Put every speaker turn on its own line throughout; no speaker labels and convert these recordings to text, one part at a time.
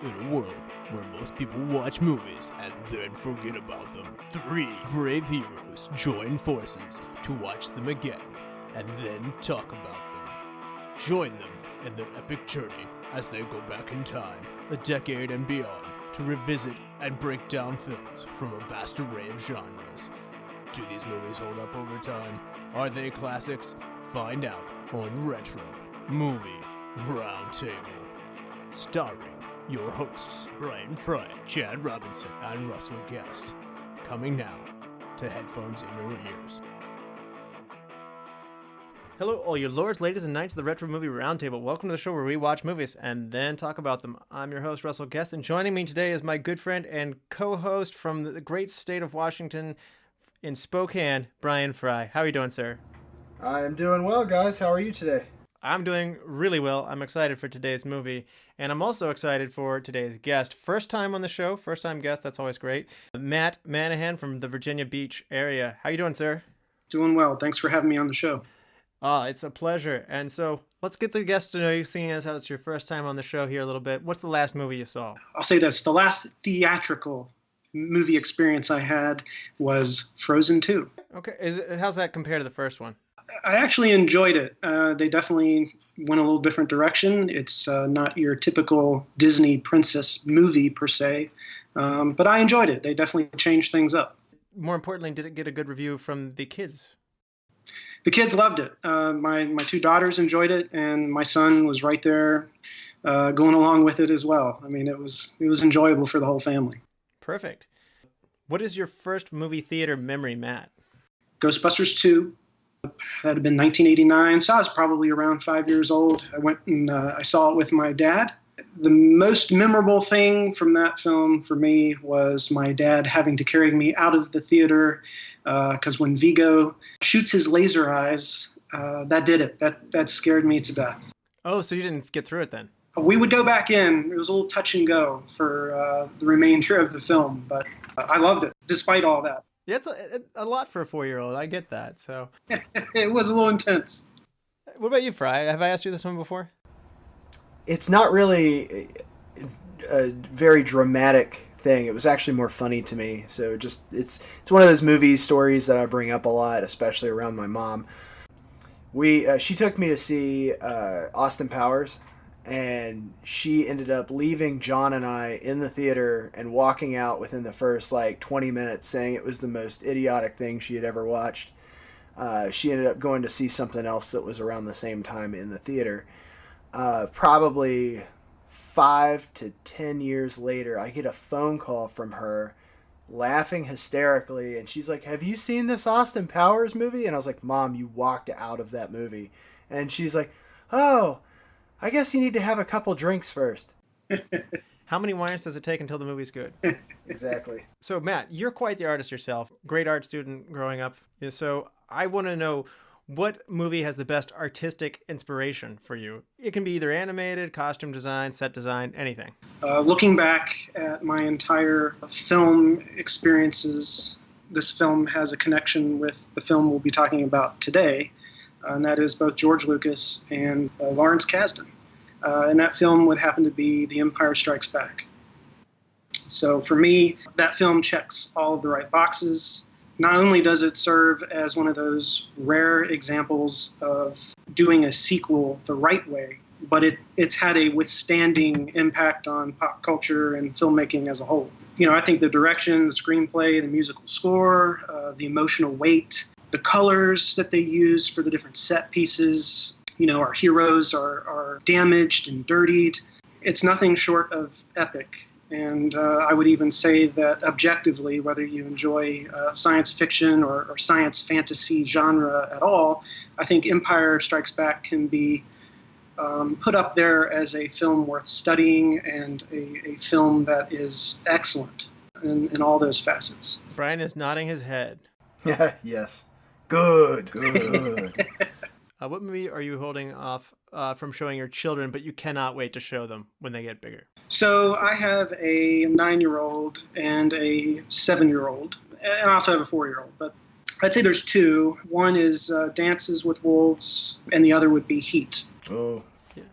In a world where most people watch movies and then forget about them, 3 brave heroes join forces to watch them again and then talk about them. Join them in their epic journey as they go back in time, a decade and beyond, to revisit and break down films from a vast array of genres. Do these movies hold up over time? Are they classics? Find out on Retro Movie Roundtable. Starring your hosts, Bryan Frye, Chad Robinson, and Russell Guest. Coming now to headphones in your ears.
Hello, all you lords, ladies, and knights of the Retro Movie Roundtable. Welcome to the show where we watch movies and then talk about them. I'm your host, Russell Guest, and joining me today is my good friend and co-host from the great state of Washington in Spokane, Bryan Frye. How are you doing, sir?
I'm doing well, guys. How are you today?
I'm doing really well. I'm excited for today's movie, and I'm also excited for today's guest. First time on the show, first time guest, that's always great. Matt Manahan from the Virginia Beach area. How you doing, sir?
Doing well. Thanks for having me on the show.
It's a pleasure. And so let's get the guests to know you, seeing as how it's your first time on the show here a little bit. What's the last movie you saw?
I'll say this. The last theatrical movie experience I had was Frozen 2.
Okay. How's that compare to the first one?
I actually enjoyed it. They definitely went a little different direction. It's not your typical Disney princess movie per se, but I enjoyed it. They definitely changed things up.
More importantly, did it get a good review from the kids?
The kids loved it. My 2 daughters enjoyed it, and my son was right there going along with it as well. I mean, it was enjoyable for the whole family.
Perfect. What is your first movie theater memory, Matt?
Ghostbusters 2. That had been 1989, so I was probably around 5 years old. I went and I saw it with my dad. The most memorable thing from that film for me was my dad having to carry me out of the theater because when Vigo shoots his laser eyes, that did it. That scared me to death.
Oh, so you didn't get through it then?
We would go back in. It was a little touch and go for the remainder of the film, but I loved it despite all that.
Yeah, it's a lot for a 4-year-old. I get that. So
it was a little intense.
What about you, Fry? Have I asked you this one before?
It's not really a very dramatic thing. It was actually more funny to me. So just it's one of those movie stories that I bring up a lot, especially around my mom. She took me to see Austin Powers, and she ended up leaving John and I in the theater and walking out within the first 20 minutes saying it was the most idiotic thing she had ever watched. She ended up going to see something else that was around the same time in the theater. Probably 5 to 10 years later, I get a phone call from her laughing hysterically, and she's like, "Have you seen this Austin Powers movie?" And I was like, "Mom, you walked out of that movie." And she's like, "Oh, I guess you need to have a couple drinks first."
How many wines does it take until the movie's good?
Exactly.
So, Matt, you're quite the artist yourself. Great art student growing up. So I want to know, what movie has the best artistic inspiration for you? It can be either animated, costume design, set design, anything.
Looking back at my entire film experiences, this film has a connection with the film we'll be talking about today, and that is both George Lucas and Lawrence Kasdan. And that film would happen to be The Empire Strikes Back. So for me, that film checks all of the right boxes. Not only does it serve as one of those rare examples of doing a sequel the right way, but it's had a withstanding impact on pop culture and filmmaking as a whole. I think the direction, the screenplay, the musical score, the emotional weight, the colors that they use for the different set pieces, our heroes are damaged and dirtied. It's nothing short of epic. And I would even say that objectively, whether you enjoy science fiction or science fantasy genre at all, I think Empire Strikes Back can be put up there as a film worth studying and a film that is excellent in all those facets.
Bryan is nodding his head.
Yes. Good.
What movie are you holding off from showing your children, but you cannot wait to show them when they get bigger?
So I have a 9-year-old and a 7-year-old, and I also have a 4-year-old. But I'd say there's 2. One is Dances with Wolves, and the other would be Heat.
Oh,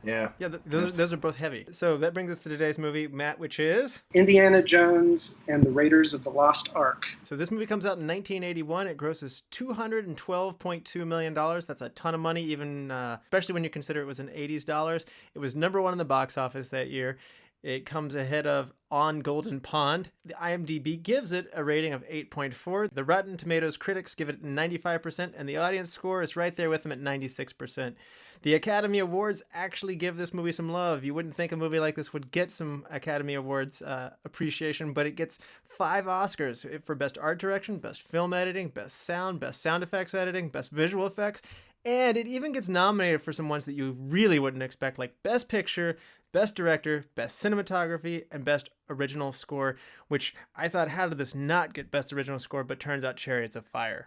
Yeah.
Yeah, those are both heavy. So that brings us to today's movie, Matt, which is?
Indiana Jones and the Raiders of the Lost Ark.
So this movie comes out in 1981. It grosses $212.2 million. That's a ton of money, even especially when you consider it was in 80s dollars. It was number one in the box office that year. It comes ahead of On Golden Pond. The IMDb gives it a rating of 8.4. The Rotten Tomatoes critics give it 95%, and the audience score is right there with them at 96%. The Academy Awards actually give this movie some love. You wouldn't think a movie like this would get some Academy Awards appreciation, but it gets 5 Oscars for Best Art Direction, Best Film Editing, Best Sound Effects Editing, Best Visual Effects, and it even gets nominated for some ones that you really wouldn't expect, like Best Picture, Best Director, Best Cinematography, and Best Original Score, which I thought, how did this not get Best Original Score? But turns out Chariots of Fire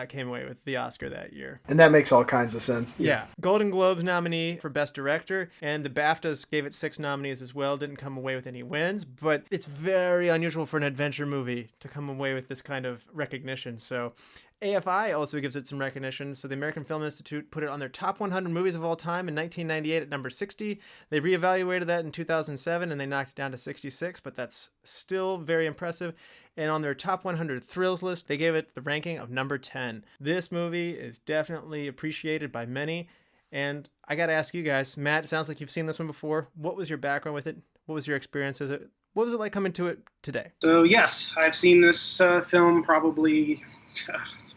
came away with the Oscar that year.
And that makes all kinds of sense.
Yeah. Golden Globes nominee for Best Director, and the BAFTAs gave it 6 nominees as well. Didn't come away with any wins, but it's very unusual for an adventure movie to come away with this kind of recognition. So AFI also gives it some recognition. So the American Film Institute put it on their top 100 movies of all time in 1998 at number 60. They reevaluated that in 2007 and they knocked it down to 66, but that's still very impressive. And on their top 100 thrills list, they gave it the ranking of number 10. This movie is definitely appreciated by many. And I got to ask you guys, Matt, it sounds like you've seen this one before. What was your background with it? What was your experience? What was it like coming to it today?
So yes, I've seen this film probably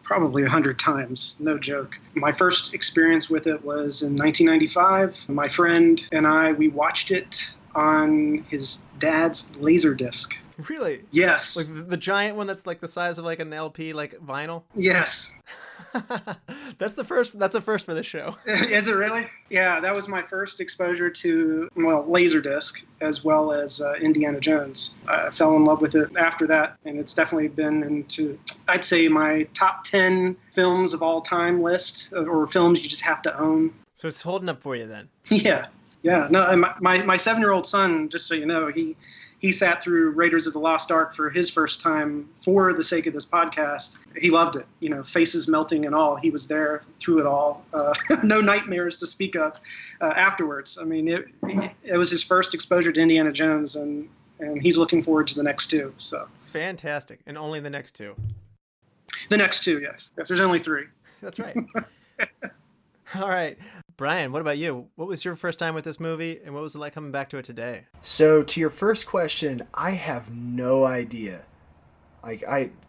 100 times, no joke. My first experience with it was in 1995. My friend and I, we watched it on his dad's Laserdisc.
Really?
Yes.
Like the giant one that's like the size of like an LP, like vinyl?
Yes.
That's a first for the show.
Is it really? Yeah, that was my first exposure to, Laserdisc as well as Indiana Jones. I fell in love with it after that, and it's definitely been into, I'd say, my top 10 films of all time list, or films you just have to own.
So it's holding up for you then?
Yeah. No, and my 7-year-old son, just so you know, he sat through Raiders of the Lost Ark for his first time for the sake of this podcast. He loved it, faces melting and all. He was there through it all. No nightmares to speak of afterwards. I mean, it was his first exposure to Indiana Jones, and he's looking forward to the next 2. So
fantastic. And only the next 2.
The next 2, yes. There's only 3.
That's right. All right. Bryan, what about you? What was your first time with this movie, and what was it like coming back to it today?
So to your first question, I have no idea.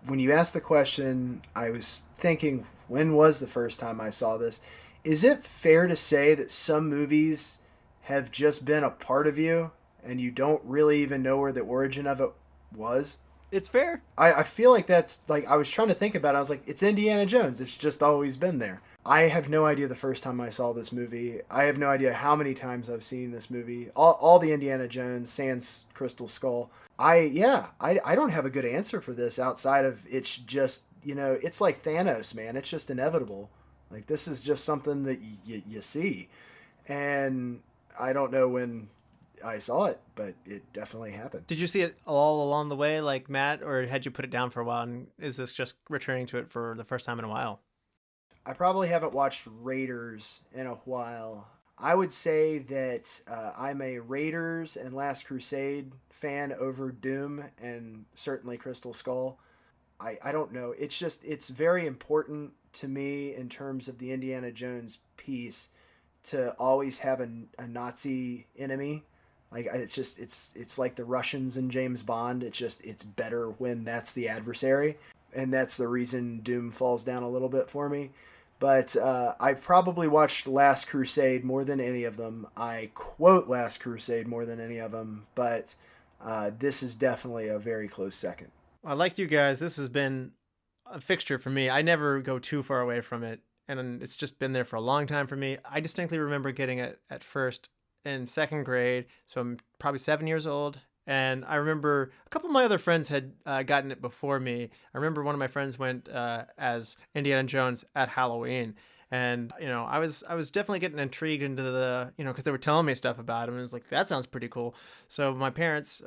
When you asked the question, I was thinking, when was the first time I saw this? Is it fair to say that some movies have just been a part of you, and you don't really even know where the origin of it was?
It's fair.
I feel like that's, I was trying to think about it. I was like, it's Indiana Jones. It's just always been there. I have no idea the first time I saw this movie. I have no idea how many times I've seen this movie. All the Indiana Jones, sans Crystal Skull. I don't have a good answer for this outside of it's just, it's like Thanos, man. It's just inevitable. Like, this is just something that you see. And I don't know when I saw it, but it definitely happened.
Did you see it all along the way like Matt, or had you put it down for a while, and is this just returning to it for the first time in a while?
I probably haven't watched Raiders in a while. I would say that I'm a Raiders and Last Crusade fan over Doom and certainly Crystal Skull. I don't know. It's very important to me in terms of the Indiana Jones piece to always have a Nazi enemy. Like, it's like the Russians in James Bond. It's better when that's the adversary. And that's the reason Doom falls down a little bit for me. But I probably watched Last Crusade more than any of them. I quote Last Crusade more than any of them. But this is definitely a very close second.
I like you guys. This has been a fixture for me. I never go too far away from it. And it's just been there for a long time for me. I distinctly remember getting it at first in 2nd grade. So I'm probably 7 years old. And I remember a couple of my other friends had gotten it before me. I remember one of my friends went as Indiana Jones at Halloween. And, I was definitely getting intrigued into the, because they were telling me stuff about him. And it was like, that sounds pretty cool. So my parents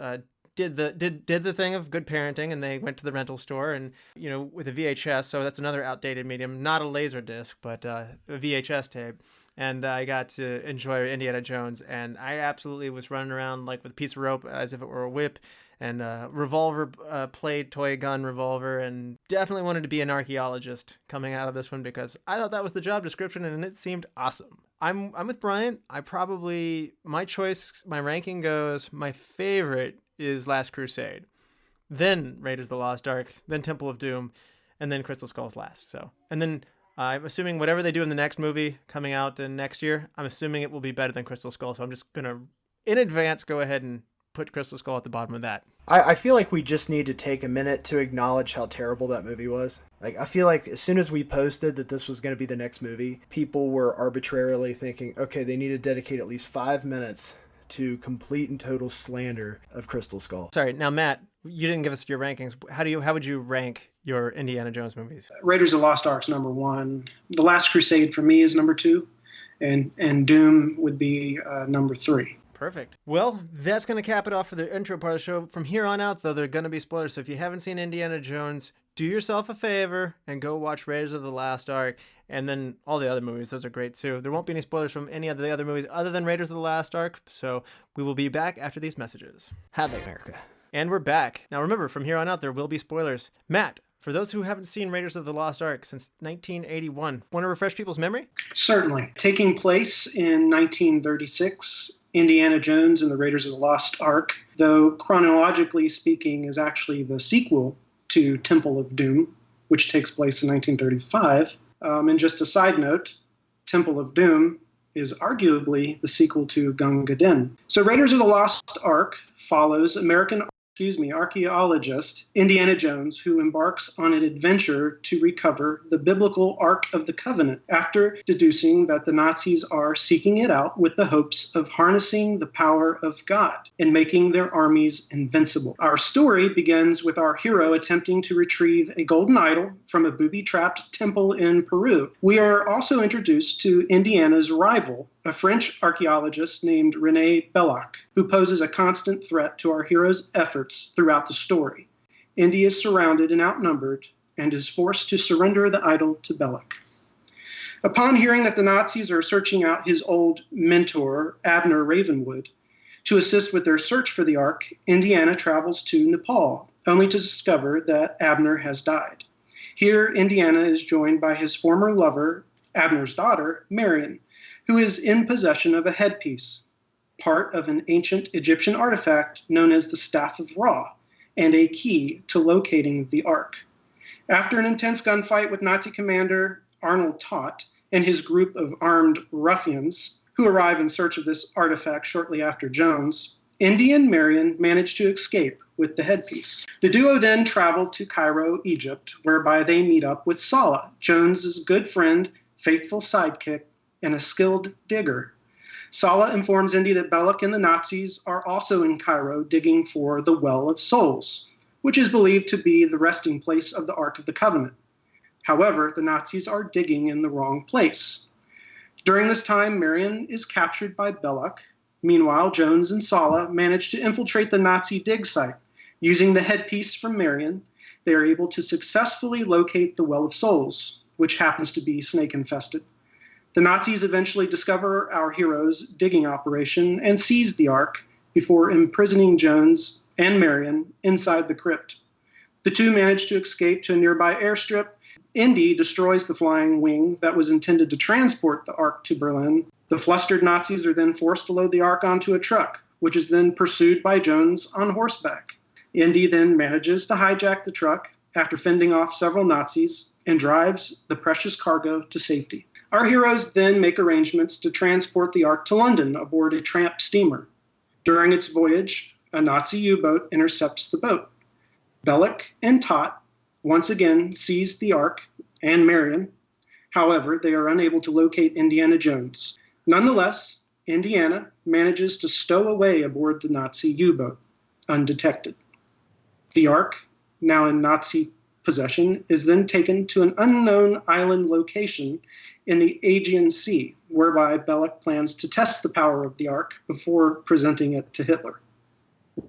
did the thing of good parenting, and they went to the rental store and, with a VHS. So that's another outdated medium, not a laser disc, but a VHS tape. and I got to enjoy Indiana Jones, and I absolutely was running around like with a piece of rope as if it were a whip, and a revolver played toy gun revolver, and definitely wanted to be an archaeologist coming out of this one because I thought that was the job description and it seemed awesome. I'm with Bryan. My choice, my ranking goes, my favorite is Last Crusade, then Raiders of the Lost Ark, then Temple of Doom, and then Crystal Skulls last. So, and then I'm assuming whatever they do in the next movie coming out in next year, I'm assuming it will be better than Crystal Skull. So I'm just going to, in advance, go ahead and put Crystal Skull at the bottom of that.
I feel like we just need to take a minute to acknowledge how terrible that movie was. Like, I feel like as soon as we posted that this was going to be the next movie, people were arbitrarily thinking, okay, they need to dedicate at least 5 minutes to complete and total slander of Crystal Skull.
Sorry, now Matt, you didn't give us your rankings. How would you rank your Indiana Jones movies?
Raiders of the Lost Ark's number 1. The Last Crusade for me is number 2, and Doom would be number 3.
Perfect. Well, that's going to cap it off for the intro part of the show. From here on out, though, there are going to be spoilers. So if you haven't seen Indiana Jones, do yourself a favor and go watch Raiders of the Lost Ark, and then all the other movies. Those are great, too. There won't be any spoilers from any of the other movies other than Raiders of the Lost Ark. So we will be back after these messages.
Have they, America?
And we're back. Now, remember, from here on out, there will be spoilers. Matt, for those who haven't seen Raiders of the Lost Ark since 1981, want to refresh people's memory?
Certainly. Taking place in 1936, Indiana Jones and the Raiders of the Lost Ark, though chronologically speaking is actually the sequel to Temple of Doom, which takes place in 1935. And just a side note, Temple of Doom is arguably the sequel to Gunga Din. So Raiders of the Lost Ark follows archaeologist Indiana Jones, who embarks on an adventure to recover the biblical Ark of the Covenant after deducing that the Nazis are seeking it out with the hopes of harnessing the power of God and making their armies invincible. Our story begins with our hero attempting to retrieve a golden idol from a booby-trapped temple in Peru. We are also introduced to Indiana's rival, a French archaeologist named René Belloc, who poses a constant threat to our hero's efforts throughout the story. Indy is surrounded and outnumbered and is forced to surrender the idol to Belloc. Upon hearing that the Nazis are searching out his old mentor, Abner Ravenwood, to assist with their search for the Ark, Indiana travels to Nepal, only to discover that Abner has died. Here, Indiana is joined by his former lover, Abner's daughter, Marion, who is in possession of a headpiece, part of an ancient Egyptian artifact known as the Staff of Ra, and a key to locating the Ark. After an intense gunfight with Nazi commander Arnold Todt and his group of armed ruffians, who arrive in search of this artifact shortly after Jones, Indy and Marion manage to escape with the headpiece. The duo then travel to Cairo, Egypt, whereby they meet up with Salah, Jones's good friend, faithful sidekick, and a skilled digger. Salah informs Indy that Belloc and the Nazis are also in Cairo digging for the Well of Souls, which is believed to be the resting place of the Ark of the Covenant. However, the Nazis are digging in the wrong place. During this time, Marion is captured by Belloc. Meanwhile, Jones and Salah manage to infiltrate the Nazi dig site. Using the headpiece from Marion, they are able to successfully locate the Well of Souls, which happens to be snake-infested. The Nazis eventually discover our hero's digging operation and seize the Ark before imprisoning Jones and Marion inside the crypt. The two manage to escape to a nearby airstrip. Indy destroys the flying wing that was intended to transport the Ark to Berlin. The flustered Nazis are then forced to load the Ark onto a truck, which is then pursued by Jones on horseback. Indy then manages to hijack the truck after fending off several Nazis and drives the precious cargo to safety. Our heroes then make arrangements to transport the Ark to London aboard a tramp steamer. During its voyage, a Nazi U-boat intercepts the boat. Belloc and Todt once again seize the Ark and Marion. However, they are unable to locate Indiana Jones. Nonetheless, Indiana manages to stow away aboard the Nazi U-boat, undetected. The Ark, now in Nazi possession, is then taken to an unknown island location in the Aegean Sea, whereby Belloc plans to test the power of the Ark before presenting it to Hitler.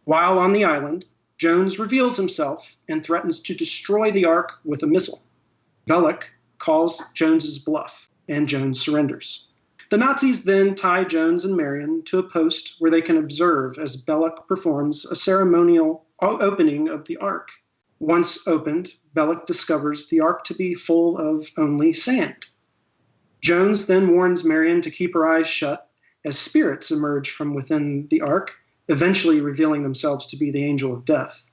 While on the island, Jones reveals himself and threatens to destroy the Ark with a missile. Belloc calls Jones's bluff, and Jones surrenders. The Nazis then tie Jones and Marion to a post where they can observe as Belloc performs a ceremonial opening of the Ark. Once opened, Belloc discovers the Ark to be full of only sand. Jones then warns Marion to keep her eyes shut as spirits emerge from within the Ark, eventually revealing themselves to be the angel of death.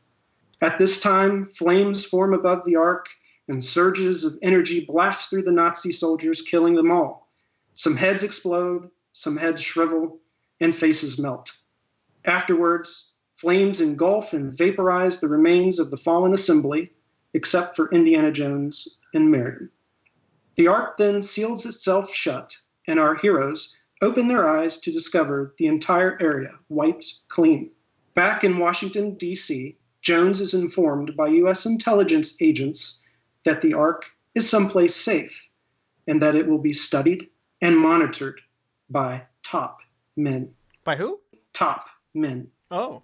At this time, flames form above the Ark and surges of energy blast through the Nazi soldiers, killing them all. Some heads explode, some heads shrivel, and faces melt. Afterwards, flames engulf and vaporize the remains of the fallen assembly, except for Indiana Jones and Marion. The Ark then seals itself shut, and our heroes open their eyes to discover the entire area wiped clean. Back in Washington, D.C., Jones is informed by U.S. intelligence agents that the Ark is someplace safe and that it will be studied and monitored by top men.
By who?
Top men.
Oh.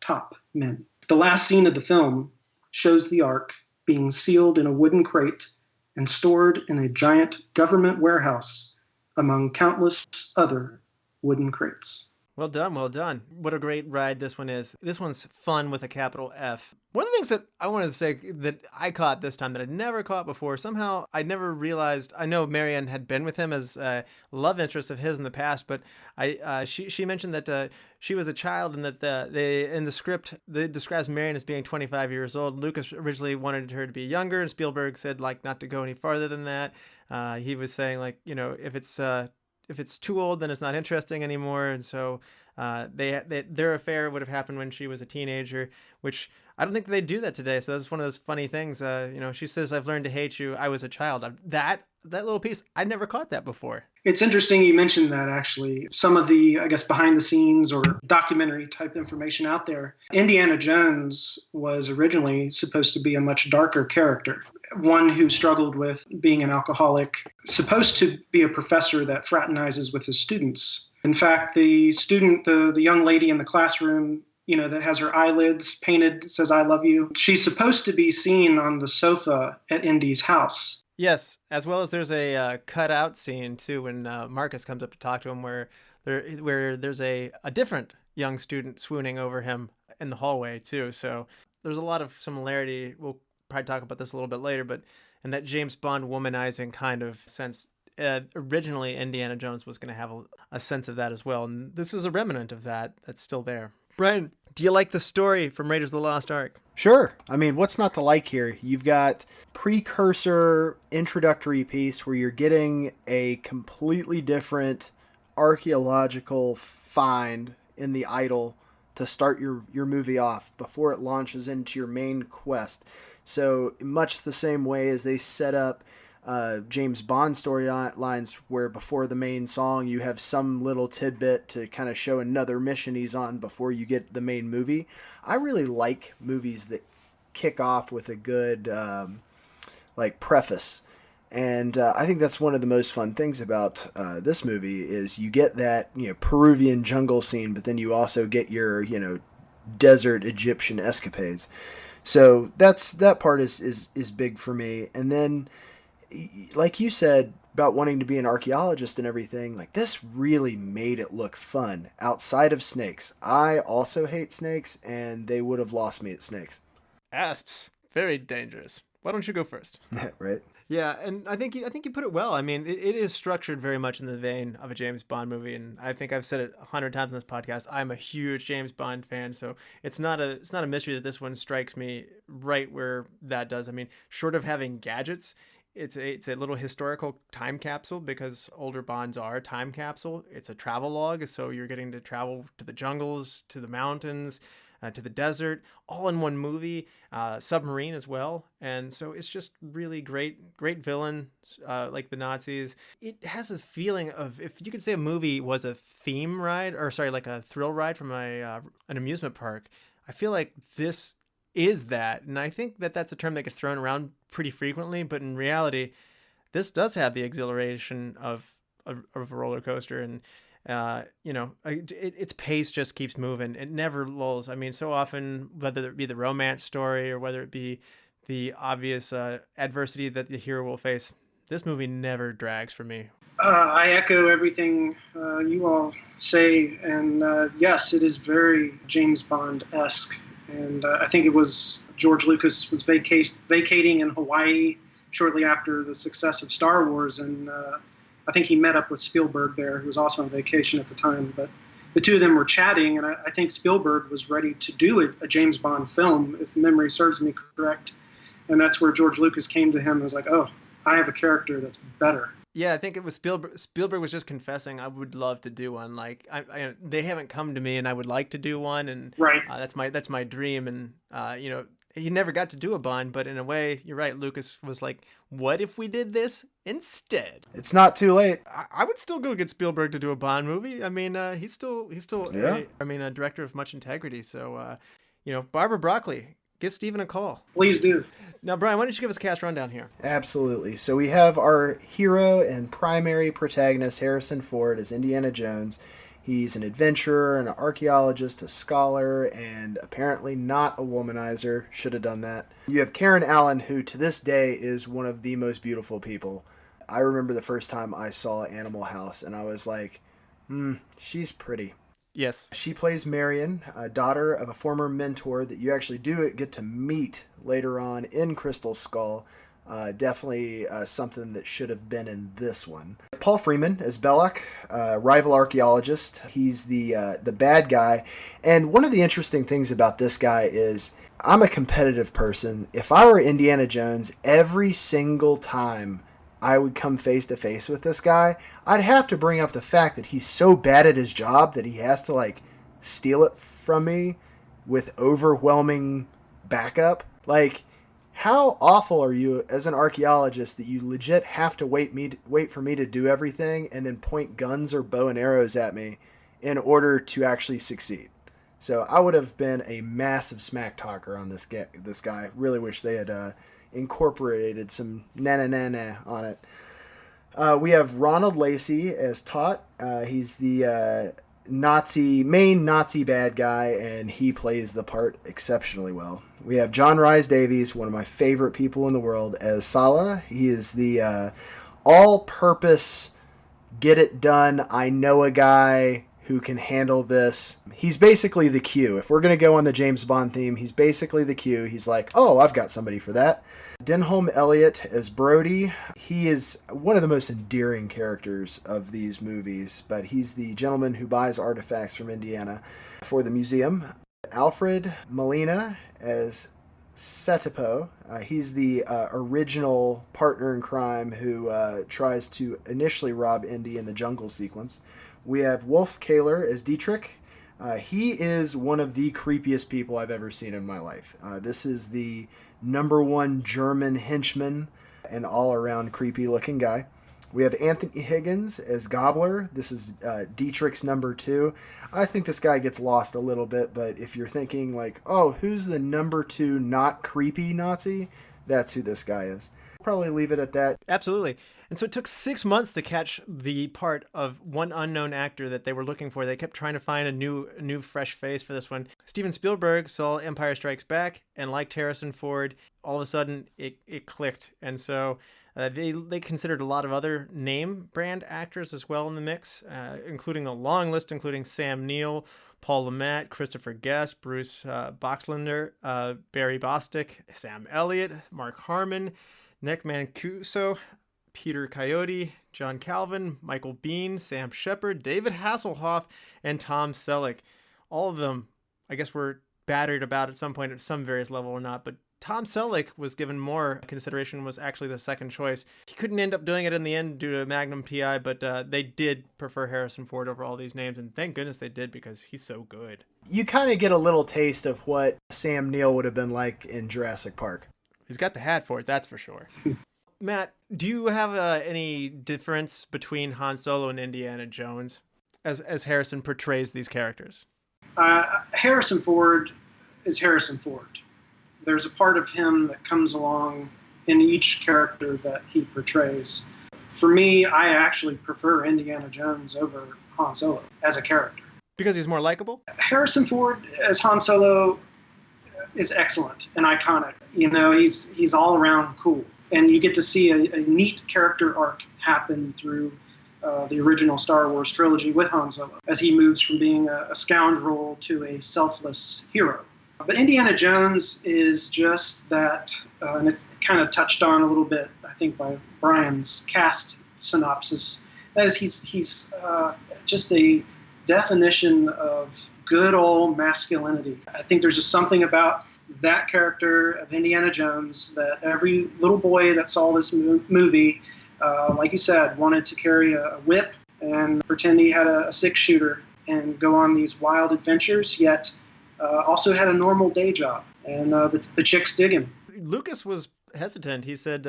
Top men. The last scene of the film shows the Ark being sealed in a wooden crate and stored in a giant government warehouse among countless other wooden crates.
Well done, well done. What a great ride this one is. This one's fun with a capital F. One of the things that I wanted to say that I caught this time that I'd never caught before, somehow I never realized, I know Marianne had been with him as a love interest of his in the past, but she mentioned that she was a child and that they in the script, it describes Marianne as being 25 years old. Lucas originally wanted her to be younger, and Spielberg said like not to go any farther than that. He was saying like, you know, if it's too old, then it's not interesting anymore. And so their affair would have happened when she was a teenager, which I don't think they do that today. So that's one of those funny things. You know, she says, "I've learned to hate you. I was a child." That little piece, I never caught that before.
It's interesting you mentioned that, actually. Some of the, I guess, behind the scenes or documentary type information out there. Indiana Jones was originally supposed to be a much darker character, one who struggled with being an alcoholic, supposed to be a professor that fraternizes with his students. In fact, the student, the young lady in the classroom, you know, that has her eyelids painted, says, "I love you." She's supposed to be seen on the sofa at Indy's house.
Yes, as well as there's a cutout scene too when Marcus comes up to talk to him, where there's a different young student swooning over him in the hallway too. So there's a lot of similarity. We'll probably talk about this a little bit later, but in that James Bond womanizing kind of sense. Originally, Indiana Jones was going to have a sense of that as well, and this is a remnant of that that's still there. Brian, do you like the story from Raiders of the Lost Ark?
Sure. I mean, what's not to like here? You've got precursor introductory piece where you're getting a completely different archaeological find in the idol to start your movie off before it launches into your main quest. So much the same way as they set up James Bond storylines where before the main song you have some little tidbit to kind of show another mission he's on before you get the main movie. I really like movies that kick off with a good preface, and I think that's one of the most fun things about this movie is you get that, you know, Peruvian jungle scene, but then you also get your, you know, desert Egyptian escapades. So that part is big for me. And then, like you said about wanting to be an archaeologist and everything, like this really made it look fun outside of snakes. I also hate snakes, and they would have lost me at snakes.
Asps, very dangerous. Why don't you go first?
Right.
Yeah, and I think you put it well. I mean, it is structured very much in the vein of a James Bond movie, and I think I've said it 100 times in this podcast. I'm a huge James Bond fan, so it's not a mystery that this one strikes me right where that does. I mean, short of having gadgets, it's a little historical time capsule because older Bonds are a time capsule. It's a travel log, so you're getting to travel to the jungles, to the mountains, to the desert, all in one movie, submarine as well. And so it's just really great villain, like the Nazis. It has a feeling of, if you could say a movie was a theme ride, or sorry, like a thrill ride from an amusement park, I feel like this is that. And I think that that's a term that gets thrown around pretty frequently, but in reality, this does have the exhilaration of a roller coaster. And its pace just keeps moving. It never lulls. I mean, so often, whether it be the romance story or whether it be the obvious adversity that the hero will face, this movie never drags for me.
I echo everything you all say, and yes, it is very James Bond-esque. And I think it was George Lucas was vacating in Hawaii shortly after the success of Star Wars, and I think he met up with Spielberg there, who was also on vacation at the time. But the two of them were chatting, and I think Spielberg was ready to do a James Bond film, if memory serves me correct. And that's where George Lucas came to him and was like, oh, I have a character that's better.
Yeah, I think it was Spielberg. Spielberg was just confessing, I would love to do one. Like, they haven't come to me, and I would like to do one, and
right.
That's my dream. And you know, he never got to do a Bond, but in a way, you're right. Lucas was like, "What if we did this instead?"
It's not too late.
I would still go get Spielberg to do a Bond movie. I mean, he's still
yeah.
a director of much integrity. So, you know, Barbara Broccoli, give Steven a call.
Please do.
Now, Brian, why don't you give us a cast rundown here?
Absolutely. So we have our hero and primary protagonist, Harrison Ford, as Indiana Jones. He's an adventurer, an archaeologist, a scholar, and apparently not a womanizer. Should have done that. You have Karen Allen, who to this day is one of the most beautiful people. I remember the first time I saw Animal House, and I was like, she's pretty.
Yes.
She plays Marion, a daughter of a former mentor that you actually do get to meet later on in Crystal Skull. Definitely something that should have been in this one. Paul Freeman as Belloc, rival archaeologist. He's the bad guy. And one of the interesting things about this guy is I'm a competitive person. If I were Indiana Jones, every single time I would come face to face with this guy, I'd have to bring up the fact that he's so bad at his job that he has to like steal it from me with overwhelming backup. Like, how awful are you as an archaeologist that you legit have to wait for me to do everything and then point guns or bow and arrows at me in order to actually succeed? So I would have been a massive smack talker on this guy. Really wish they had incorporated some na-na-na-na on it. We have Ronald Lacey as Tot. He's the main Nazi bad guy, and he plays the part exceptionally well. We have John Rhys-Davies, one of my favorite people in the world, as Sala. He is the all-purpose, get-it-done, I know a guy who can handle this. He's basically the Q. If we're going to go on the James Bond theme, he's basically the Q. He's like, oh, I've got somebody for that. Denholm Elliott as Brody. He is one of the most endearing characters of these movies, but he's the gentleman who buys artifacts from Indiana for the museum. Alfred Molina as Setipo. He's the original partner in crime who tries to initially rob Indy in the jungle sequence. We have Wolf Kahler as Dietrich. He is one of the creepiest people I've ever seen in my life. This is the #1 German henchman, an all-around creepy-looking guy. We have Anthony Higgins as Gobbler. This is Dietrich's #2. I think this guy gets lost a little bit, but if you're thinking like, oh, who's the #2 not creepy Nazi? That's who this guy is. Probably leave it at that.
Absolutely. And so it took 6 months to catch the part of one unknown actor that they were looking for. They kept trying to find a new fresh face for this one. Steven Spielberg saw Empire Strikes Back and liked Harrison Ford. All of a sudden, it clicked. And so they considered a lot of other name brand actors as well in the mix, including a long list, including Sam Neill, Paul Le Mat, Christopher Guest, Bruce Boxlander, Barry Bostwick, Sam Elliott, Mark Harmon, Nick Mancuso, Peter Coyote, John Calvin, Michael Biehn, Sam Shepard, David Hasselhoff, and Tom Selleck. All of them, I guess, were battered about at some point at some various level or not, but Tom Selleck was given more consideration, was actually the second choice. He couldn't end up doing it in the end due to Magnum PI, but they did prefer Harrison Ford over all these names, and thank goodness they did because he's so good.
You kind of get a little taste of what Sam Neill would have been like in Jurassic Park.
He's got the hat for it, that's for sure. Matt, do you have any difference between Han Solo and Indiana Jones as Harrison portrays these characters?
Harrison Ford is Harrison Ford. There's a part of him that comes along in each character that he portrays. For me, I actually prefer Indiana Jones over Han Solo as a character.
Because he's more likable?
Harrison Ford as Han Solo is excellent and iconic. You know, he's all around cool. And you get to see a neat character arc happen through the original Star Wars trilogy with Han Solo, as he moves from being a scoundrel to a selfless hero. But Indiana Jones is just that, and it's kind of touched on a little bit, I think, by Brian's cast synopsis. That is, he's just a definition of good old masculinity. I think there's just something about that character of Indiana Jones that every little boy that saw this movie, like you said, wanted to carry a whip and pretend he had a six-shooter and go on these wild adventures, yet also had a normal day job. And the chicks dig him.
Lucas was hesitant. He said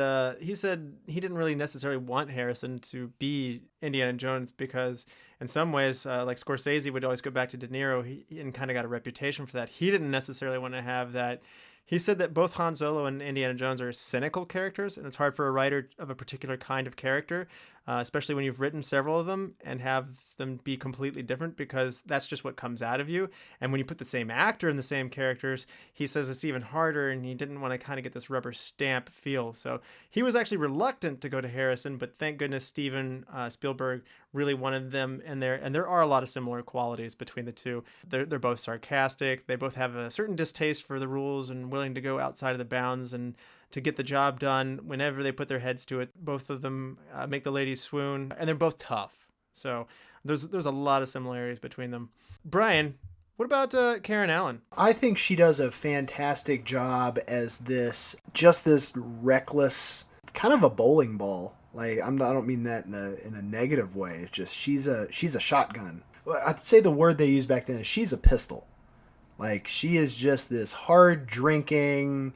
he didn't really necessarily want Harrison to be Indiana Jones because in some ways, like Scorsese would always go back to De Niro, and kind of got a reputation for that. He didn't necessarily want to have that. He said that both Han Solo and Indiana Jones are cynical characters, and it's hard for a writer of a particular kind of character, especially when you've written several of them, and have them be completely different, because that's just what comes out of you. And when you put the same actor in the same characters, he says it's even harder, and he didn't want to kind of get this rubber stamp feel. So he was actually reluctant to go to Harrison, but thank goodness Steven Spielberg really wanted them in there. And there are a lot of similar qualities between the two. They're both sarcastic. They both have a certain distaste for the rules and willing to go outside of the bounds and to get the job done whenever they put their heads to it. Both of them make the ladies swoon, and they're both tough. So there's a lot of similarities between them. Brian, what about Karen Allen?
I think she does a fantastic job as this reckless, kind of a bowling ball. Like I don't mean that in a negative way. It's just she's a shotgun. I'd say the word they used back then is she's a pistol. Like she is just this hard drinking,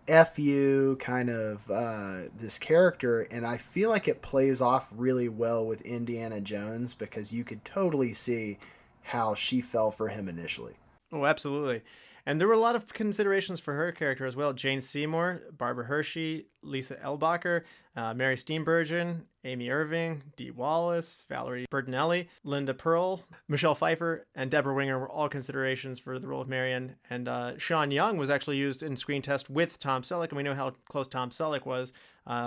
F you kind of this character, and I feel like it plays off really well with Indiana Jones because you could totally see how she fell for him initially.
Oh, absolutely. And there were a lot of considerations for her character as well. Jane Seymour, Barbara Hershey, Lisa Elbacher, Mary Steenburgen, Amy Irving, Dee Wallace, Valerie Bertinelli, Linda Pearl, Michelle Pfeiffer, and Deborah Winger were all considerations for the role of Marion. And Sean Young was actually used in screen test with Tom Selleck, and we know how close Tom Selleck was.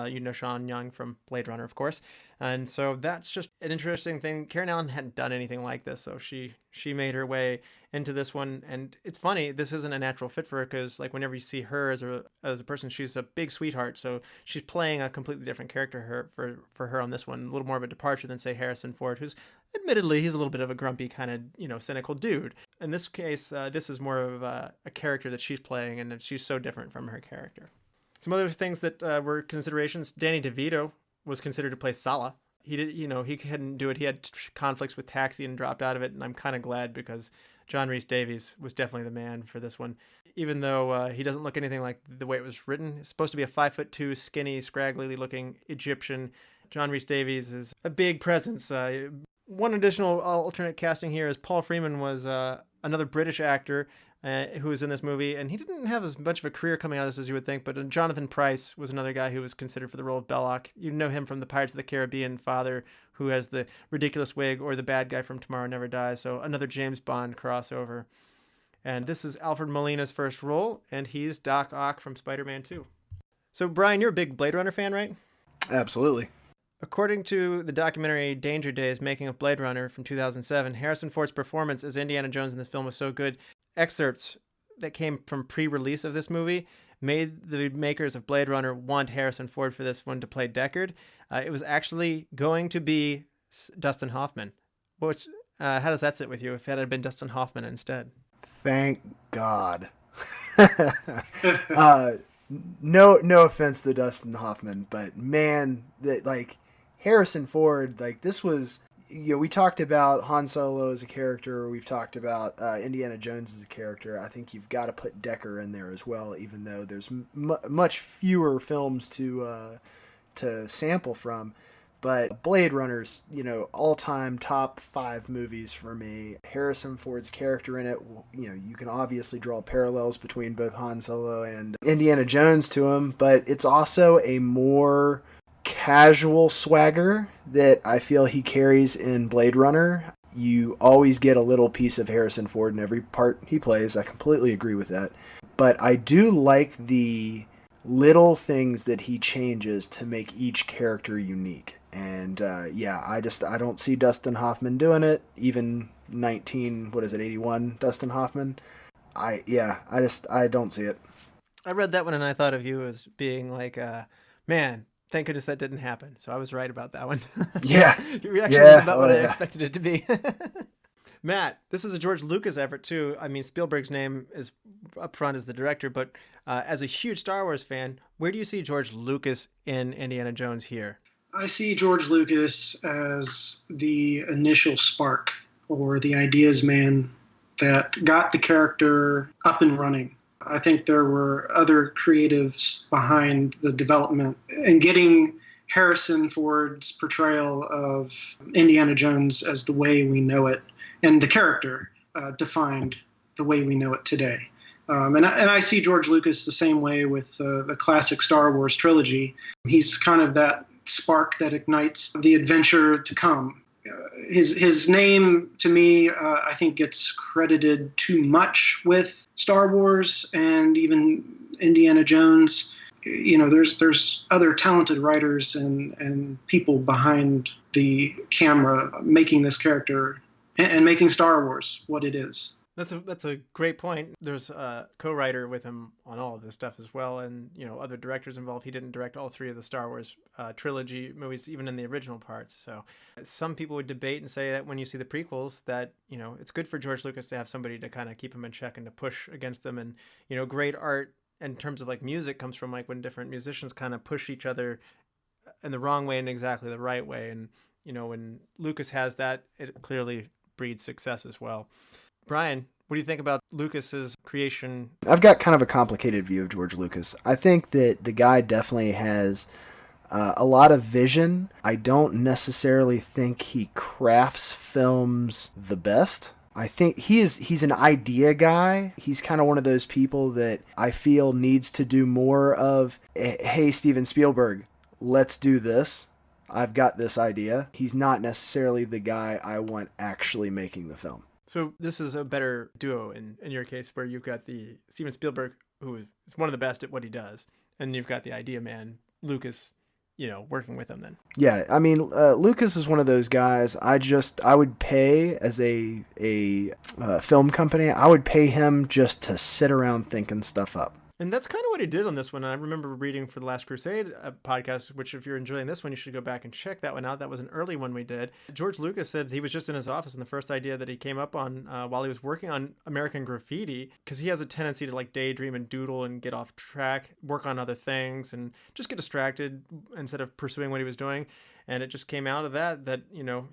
You know Sean Young from Blade Runner, of course. And so that's just an interesting thing. Karen Allen hadn't done anything like this, so she made her way into this one. And it's funny, this isn't a natural fit for her because, like, whenever you see her as a person, she's a big sweetheart. So she's playing a completely different character for her on this one. A little more of a departure than, say, Harrison Ford, who's admittedly he's a little bit of a grumpy kind of cynical dude. In this case, this is more of a character that she's playing, and she's so different from her character. Some other things that were considerations. Danny DeVito was considered to play Sala. He did, he couldn't do it. He had conflicts with Taxi and dropped out of it. And I'm kind of glad because John Rhys-Davies was definitely the man for this one. Even though he doesn't look anything like the way it was written. It's supposed to be a 5'2", skinny, scraggly looking Egyptian. John Rhys-Davies is a big presence. One additional alternate casting here is Paul Freeman was another British actor who was in this movie, and he didn't have as much of a career coming out of this as you would think, but Jonathan Pryce was another guy who was considered for the role of Belloc. You know him from the Pirates of the Caribbean father who has the ridiculous wig, or the bad guy from Tomorrow Never Dies, so another James Bond crossover. And this is Alfred Molina's first role, and he's Doc Ock from Spider-Man 2. So, Brian, you're a big Blade Runner fan, right?
Absolutely.
According to the documentary Danger Days, Making of Blade Runner from 2007, Harrison Ford's performance as Indiana Jones in this film was so good. Excerpts that came from pre-release of this movie made the makers of Blade Runner want Harrison Ford for this one to play Deckard. It was actually going to be Dustin Hoffman. How does that sit with you if it had been Dustin Hoffman instead?
Thank God. No offense to Dustin Hoffman, but man, Harrison Ford, this was, we talked about Han Solo as a character. We've talked about Indiana Jones as a character. I think you've got to put Deckard in there as well, even though there's much fewer films to sample from. But Blade Runner's, all-time top 5 movies for me. Harrison Ford's character in it, you can obviously draw parallels between both Han Solo and Indiana Jones to him, but it's also a more casual swagger that I feel he carries in Blade Runner. You always get a little piece of Harrison Ford in every part he plays. I completely agree with that. But I do like the little things that he changes to make each character unique. And I don't see Dustin Hoffman doing it. Even 81 Dustin Hoffman. I don't see it.
I read that one and I thought of you as being like, man, thank goodness that didn't happen. So I was right about that one.
Yeah.
Your reaction was about what I expected it to be. Matt, this is a George Lucas effort too. I mean, Spielberg's name is up front as the director, but as a huge Star Wars fan, where do you see George Lucas in Indiana Jones here?
I see George Lucas as the initial spark, or the ideas man that got the character up and running. I think there were other creatives behind the development, and getting Harrison Ford's portrayal of Indiana Jones as the way we know it, and the character defined the way we know it today. And I see George Lucas the same way with the classic Star Wars trilogy. He's kind of that spark that ignites the adventure to come. His name, to me, I think gets credited too much with Star Wars and even Indiana Jones. You know, there's other talented writers and people behind the camera making this character and making Star Wars what it is.
That's a great point. There's a co-writer with him on all of this stuff as well, and other directors involved. He didn't direct all three of the Star Wars trilogy movies, even in the original parts. So some people would debate and say that when you see the prequels, that it's good for George Lucas to have somebody to kind of keep him in check and to push against them. And great art in terms of like music comes from like when different musicians kind of push each other in the wrong way and exactly the right way. And when Lucas has that, it clearly breeds success as well. Brian, what do you think about Lucas's creation?
I've got kind of a complicated view of George Lucas. I think that the guy definitely has a lot of vision. I don't necessarily think he crafts films the best. I think he's an idea guy. He's kind of one of those people that I feel needs to do more of, hey, Steven Spielberg, let's do this. I've got this idea. He's not necessarily the guy I want actually making the film.
So this is a better duo in your case, where you've got the Steven Spielberg, who is one of the best at what he does, and you've got the idea man, Lucas, working with him then.
Yeah, I mean, Lucas is one of those guys. I would pay as a film company. I would pay him just to sit around thinking stuff up.
And that's kind of what he did on this one. I remember reading for the Last Crusade podcast, which if you're enjoying this one, you should go back and check that one out. That was an early one we did. George Lucas said he was just in his office, and the first idea that he came up on while he was working on American Graffiti, because he has a tendency to like daydream and doodle and get off track, work on other things, and just get distracted instead of pursuing what he was doing. And it just came out of that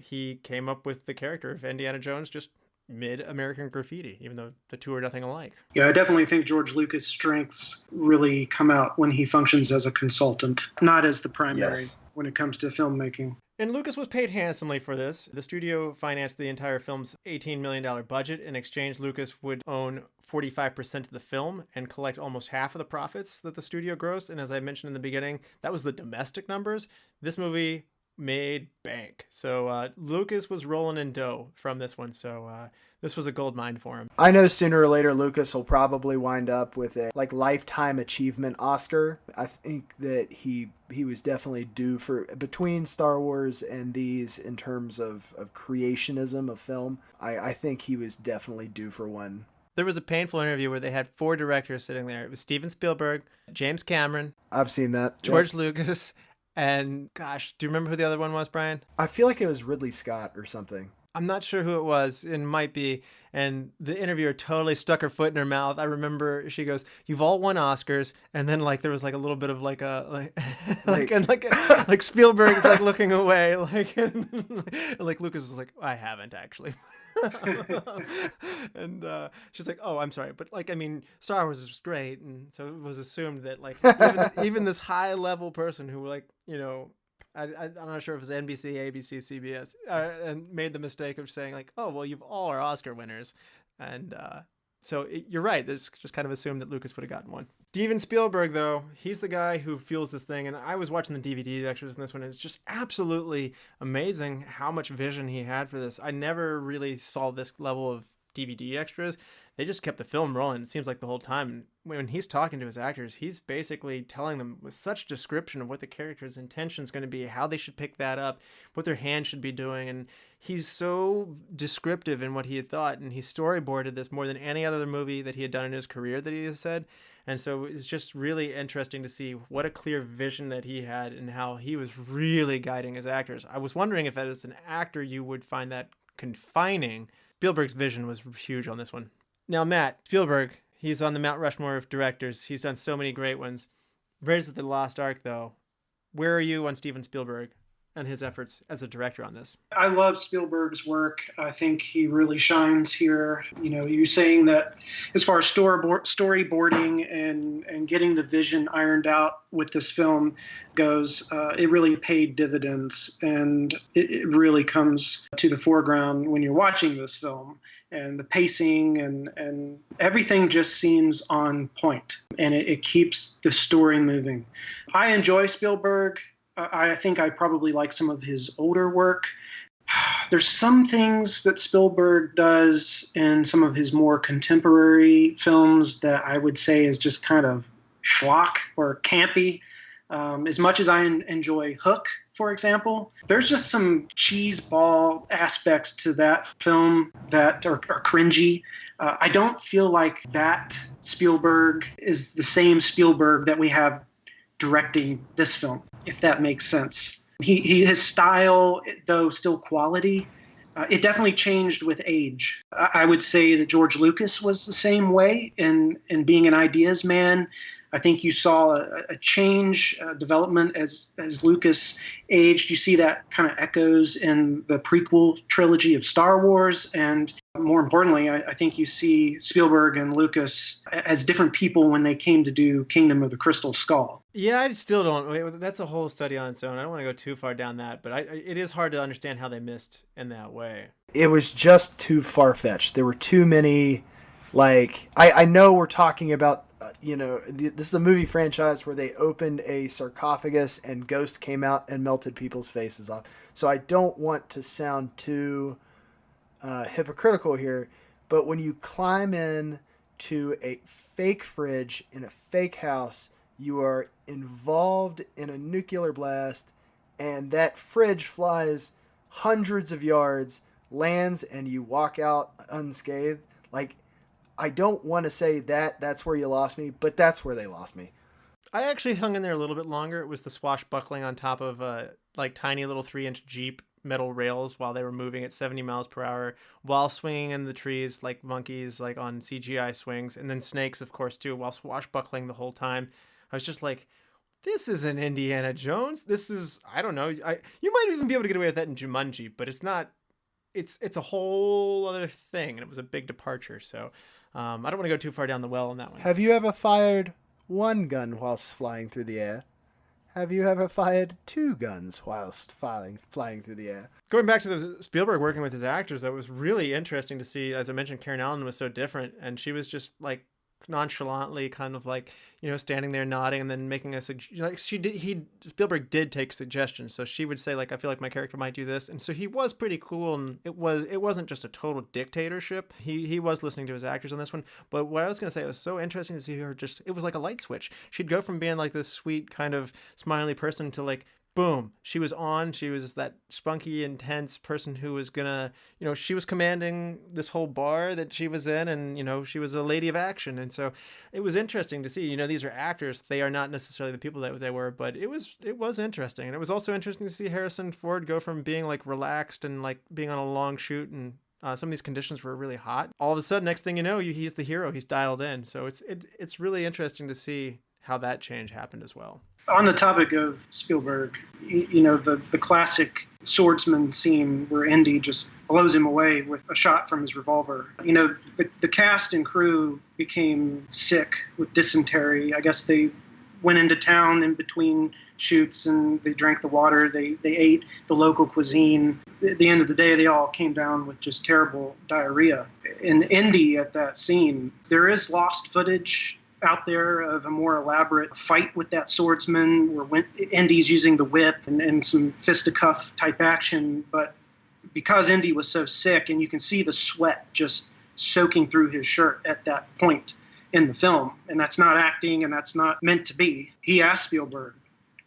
he came up with the character of Indiana Jones just mid-American Graffiti, even though the two are nothing alike.
Yeah, I definitely think George Lucas' strengths really come out when he functions as a consultant, not as the primary when it comes to filmmaking.
And Lucas was paid handsomely for this. The studio financed the entire film's $18 million budget. In exchange, Lucas would own 45% of the film and collect almost half of the profits that the studio grossed. And as I mentioned in the beginning, that was the domestic numbers. This movie made bank. So Lucas was rolling in dough from this one. So this was a gold mine for him.
I know sooner or later Lucas will probably wind up with a lifetime achievement Oscar. I think that he was definitely due for, between Star Wars and these in terms of creationism of film. I think he was definitely due for one.
There was a painful interview where they had 4 directors sitting there. It was Steven Spielberg, James Cameron.
I've seen that.
George Lucas. And gosh, do you remember who the other one was, Brian?
I feel like it was Ridley Scott or something.
I'm not sure who it was. It might be. And the interviewer totally stuck her foot in her mouth. I remember she goes, "You've all won Oscars." And then there was a little bit of like Spielberg's looking away, and Lucas was like, "I haven't actually." And she's like, "Oh, I'm sorry, but Star Wars is great," and so it was assumed that even this high level person who I'm not sure if it was NBC, ABC, CBS, and made the mistake of saying "Oh, well, you've all are Oscar winners," and so you're right. This just kind of assumed that Lucas would have gotten one. Steven Spielberg, though, he's the guy who fuels this thing, and I was watching the DVD extras in this one, and it's just absolutely amazing how much vision he had for this. I never really saw this level of DVD extras. They just kept the film rolling, it seems like the whole time. when he's talking to his actors, he's basically telling them with such description of what the character's intention is going to be, how they should pick that up, what their hand should be doing. And he's so descriptive in what he had thought. And he storyboarded this more than any other movie that he had done in his career that he has said. And so it's just really interesting to see what a clear vision that he had and how he was really guiding his actors. I was wondering if as an actor you would find that confining. Spielberg's vision was huge on this one. Now, Matt, Spielberg, he's on the Mount Rushmore of directors. He's done so many great ones. Raiders of the Lost Ark, though. Where are you on Steven Spielberg and his efforts as a director on this?
I love Spielberg's work. I think he really shines here. You know, you're saying that as far as storyboarding and getting the vision ironed out with this film goes, it really paid dividends, and it really comes to the foreground when you're watching this film. And the pacing and everything just seems on point, and it keeps the story moving. I enjoy Spielberg. I think I probably like some of his older work. There's some things that Spielberg does in some of his more contemporary films that I would say is just kind of schlock or campy. As much as I enjoy Hook, for example, there's just some cheeseball aspects to that film that are cringy. I don't feel like that Spielberg is the same Spielberg that we have directing this film, if that makes sense. His style, though still quality, it definitely changed with age. I would say that George Lucas was the same way in being an ideas man. I think you saw a change, development as Lucas aged. You see that kind of echoes in the prequel trilogy of Star Wars. And more importantly, I think you see Spielberg and Lucas as different people when they came to do Kingdom of the Crystal Skull.
Yeah, I still don't. That's a whole study on its own. I don't want to go too far down that, but it is hard to understand how they missed in that way.
It was just too far-fetched. There were too many, I know we're talking about, this is a movie franchise where they opened a sarcophagus and ghosts came out and melted people's faces off. So I don't want to sound too hypocritical here, but when you climb in to a fake fridge in a fake house, you are involved in a nuclear blast, and that fridge flies hundreds of yards, lands, and you walk out unscathed. I don't want to say that's where you lost me, but that's where they lost me.
I actually hung in there a little bit longer. It was the swashbuckling on top of tiny little 3-inch Jeep metal rails while they were moving at 70 miles per hour while swinging in the trees like monkeys, like on CGI swings, and then snakes, of course, too, while swashbuckling the whole time. I was just like, this isn't Indiana Jones. This is, I don't know. You might even be able to get away with that in Jumanji, but it's not. It's a whole other thing, and it was a big departure. So I don't want to go too far down the well on that one.
Have you ever fired one gun whilst flying through the air? Have you ever fired two guns whilst flying through the air?
Going back to the Spielberg working with his actors, that was really interesting to see. As I mentioned, Karen Allen was so different, and she was just nonchalantly kind of standing there nodding and then making a Spielberg did take suggestions, so she would say I feel like my character might do this, and so he was pretty cool, and it wasn't just a total dictatorship. He was listening to his actors on this one. But what I was going to say, it was so interesting to see her it was like a light switch. She'd go from being this sweet kind of smiley person to boom, she was on. She was that spunky, intense person who was gonna, she was commanding this whole bar that she was in, and, she was a lady of action. And so it was interesting to see, these are actors. They are not necessarily the people that they were, but it was interesting. And it was also interesting to see Harrison Ford go from being relaxed and being on a long shoot, and some of these conditions were really hot. All of a sudden, next thing you know, he's the hero. He's dialed in. So it's really interesting to see how that change happened as well.
On the topic of Spielberg, the classic swordsman scene where Indy just blows him away with a shot from his revolver. The cast and crew became sick with dysentery. I guess they went into town in between shoots and they drank the water. They ate the local cuisine. At the end of the day, they all came down with just terrible diarrhea. In Indy, at that scene, there is lost footage out there of a more elaborate fight with that swordsman where Indy's using the whip and some fisticuff type action. But because Indy was so sick, and you can see the sweat just soaking through his shirt at that point, in the film, and that's not acting, and that's not meant to be. He asked Spielberg,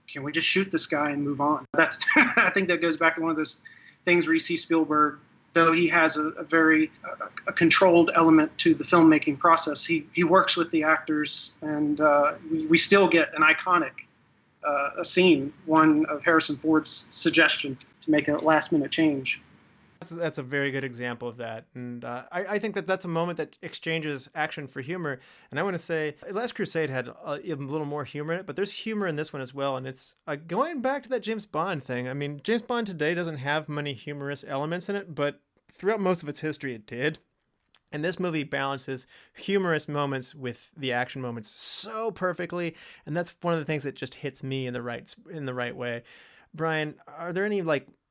can we just shoot this guy and move on? That's I think that goes back to one of those things where you see Spielberg, though he has a very controlled element to the filmmaking process, he works with the actors, and we still get an iconic a scene, one of Harrison Ford's suggestion to make a last-minute change.
That's a very good example of that. And I think that that's a moment that exchanges action for humor. And I want to say Last Crusade had a little more humor in it, but there's humor in this one as well. And it's going back to that James Bond thing. I mean, James Bond today doesn't have many humorous elements in it, but throughout most of its history, it did. And this movie balances humorous moments with the action moments so perfectly. And that's one of the things that just hits me in the right way. Bryan, are there any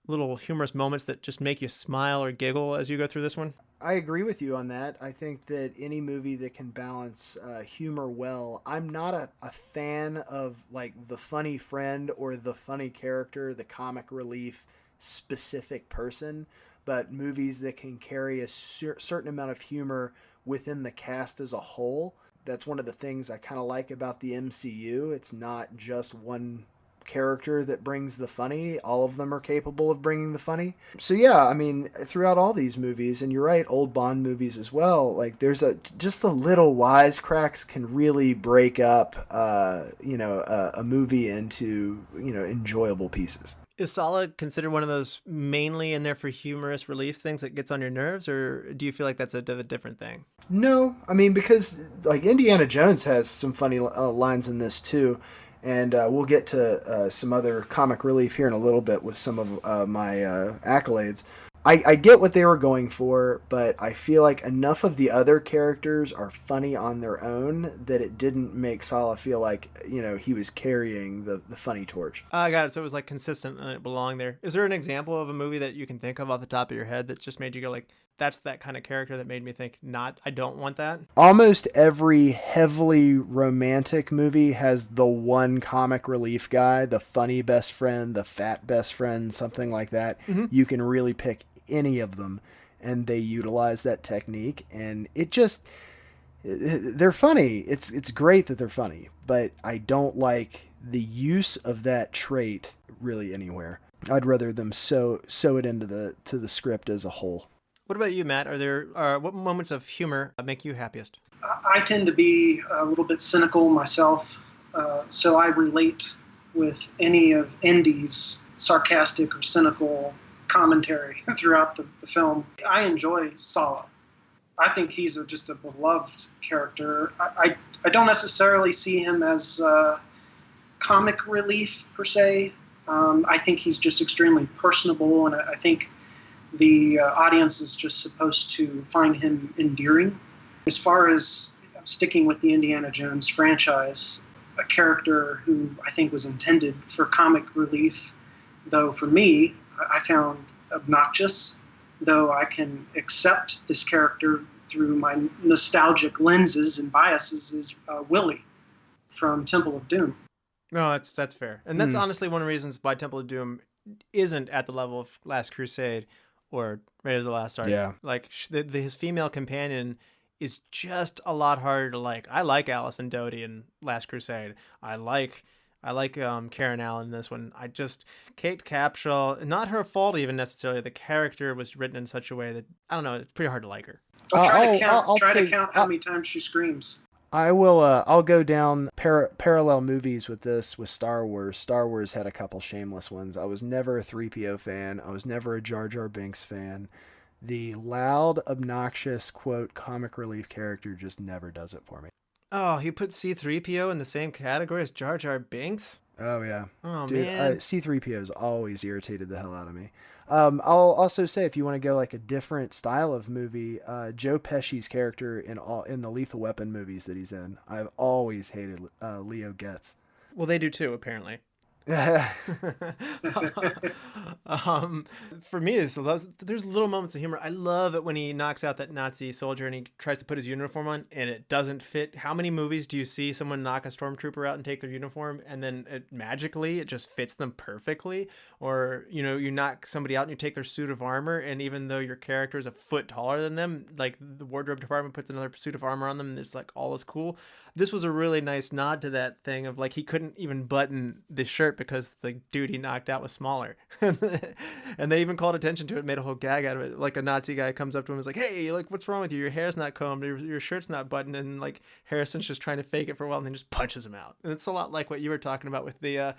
little humorous moments that just make you smile or giggle as you go through this one?
I agree with you on that. I think that any movie that can balance humor well, I'm not a fan of the funny friend or the funny character, the comic relief specific person, but movies that can carry a certain amount of humor within the cast as a whole. That's one of the things I kind of like about the MCU. It's not just one character that brings the funny. All of them are capable of bringing the funny. So yeah, I mean, throughout all these movies, and you're right, old Bond movies as well, there's just the little wisecracks can really break up a movie into enjoyable pieces.
Is Sala considered one of those mainly in there for humorous relief things that gets on your nerves, or do you feel like that's a different thing?
No, I mean, because Indiana Jones has some funny lines in this too. And we'll get to some other comic relief here in a little bit with some of my accolades. I get what they were going for, but I feel like enough of the other characters are funny on their own that it didn't make Sala feel like, he was carrying the funny torch.
I got it. So it was consistent and it belonged there. Is there an example of a movie that you can think of off the top of your head that just made you go that's that kind of character that made me think, I don't want that?
Almost every heavily romantic movie has the one comic relief guy, the funny best friend, the fat best friend, something like that. Mm-hmm. You can really pick any of them, and they utilize that technique, and they're funny. It's great that they're funny, but I don't like the use of that trait really anywhere. I'd rather them sew it into the script as a whole.
What about you, Matt? Are there what moments of humor make you happiest?
I tend to be a little bit cynical myself, so I relate with any of Indy's sarcastic or cynical commentary throughout the film. I enjoy Sala. I think he's just a beloved character. I don't necessarily see him as comic relief per se. I think he's just extremely personable, and I think the audience is just supposed to find him endearing. As far as sticking with the Indiana Jones franchise, a character who I think was intended for comic relief, though for me, I found obnoxious, though I can accept this character through my nostalgic lenses and biases, is Willie from Temple of Doom.
No, that's fair. And that's honestly one of the reasons why Temple of Doom isn't at the level of Last Crusade or Raiders of the Lost Ark.
Yeah.
His female companion is just a lot harder to like. I like Alison Doty in Last Crusade. I like Karen Allen in this one. Kate Capshaw, not her fault even necessarily. The character was written in such a way that, I don't know, it's pretty hard to like her.
Try to count how many times she screams.
I will. I'll go down parallel movies with this with Star Wars. Star Wars had a couple shameless ones. I was never a 3PO fan. I was never a Jar Jar Binks fan. The loud, obnoxious, quote, comic relief character just never does it for me.
Oh, you put C-3PO in the same category as Jar Jar Binks?
Oh, yeah.
Oh,
dude,
man.
C-3PO's always irritated the hell out of me. I'll also say, if you want to go a different style of movie, Joe Pesci's character in the Lethal Weapon movies that he's in, I've always hated Leo Getz.
Well, they do too, apparently. For me, there's little moments of humor. I love it when he knocks out that Nazi soldier and he tries to put his uniform on and it doesn't fit. How many movies do you see someone knock a stormtrooper out and take their uniform and then magically it just fits them perfectly? Or, you knock somebody out and you take their suit of armor, and even though your character is a foot taller than them, like the wardrobe department puts another suit of armor on them and it's like all is cool. This was a really nice nod to that thing of like he couldn't even button the shirt because the dude he knocked out was smaller. And they even called attention to it, made a whole gag out of it. Like a Nazi guy comes up to him and is like, hey, like, what's wrong with you? Your hair's not combed, your shirt's not buttoned. And like Harrison's just trying to fake it for a while and then just punches him out. And it's a lot like what you were talking about with the,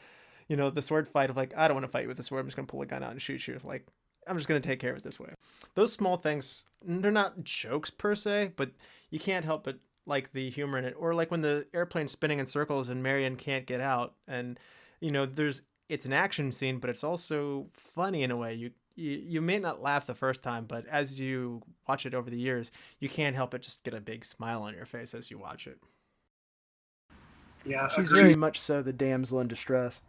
the sword fight of like, I don't want to fight you with a sword. I'm just going to pull a gun out and shoot you. Like, I'm just going to take care of it this way. Those small things, they're not jokes per se, but you can't help but like the humor in it. Or like when the airplane's spinning in circles and Marion can't get out, and it's an action scene, but it's also funny in a way. You may not laugh the first time, but as you watch it over the years, you can't help but just get a big smile on your face as you watch it.
Yeah,
she's very much so the damsel in distress.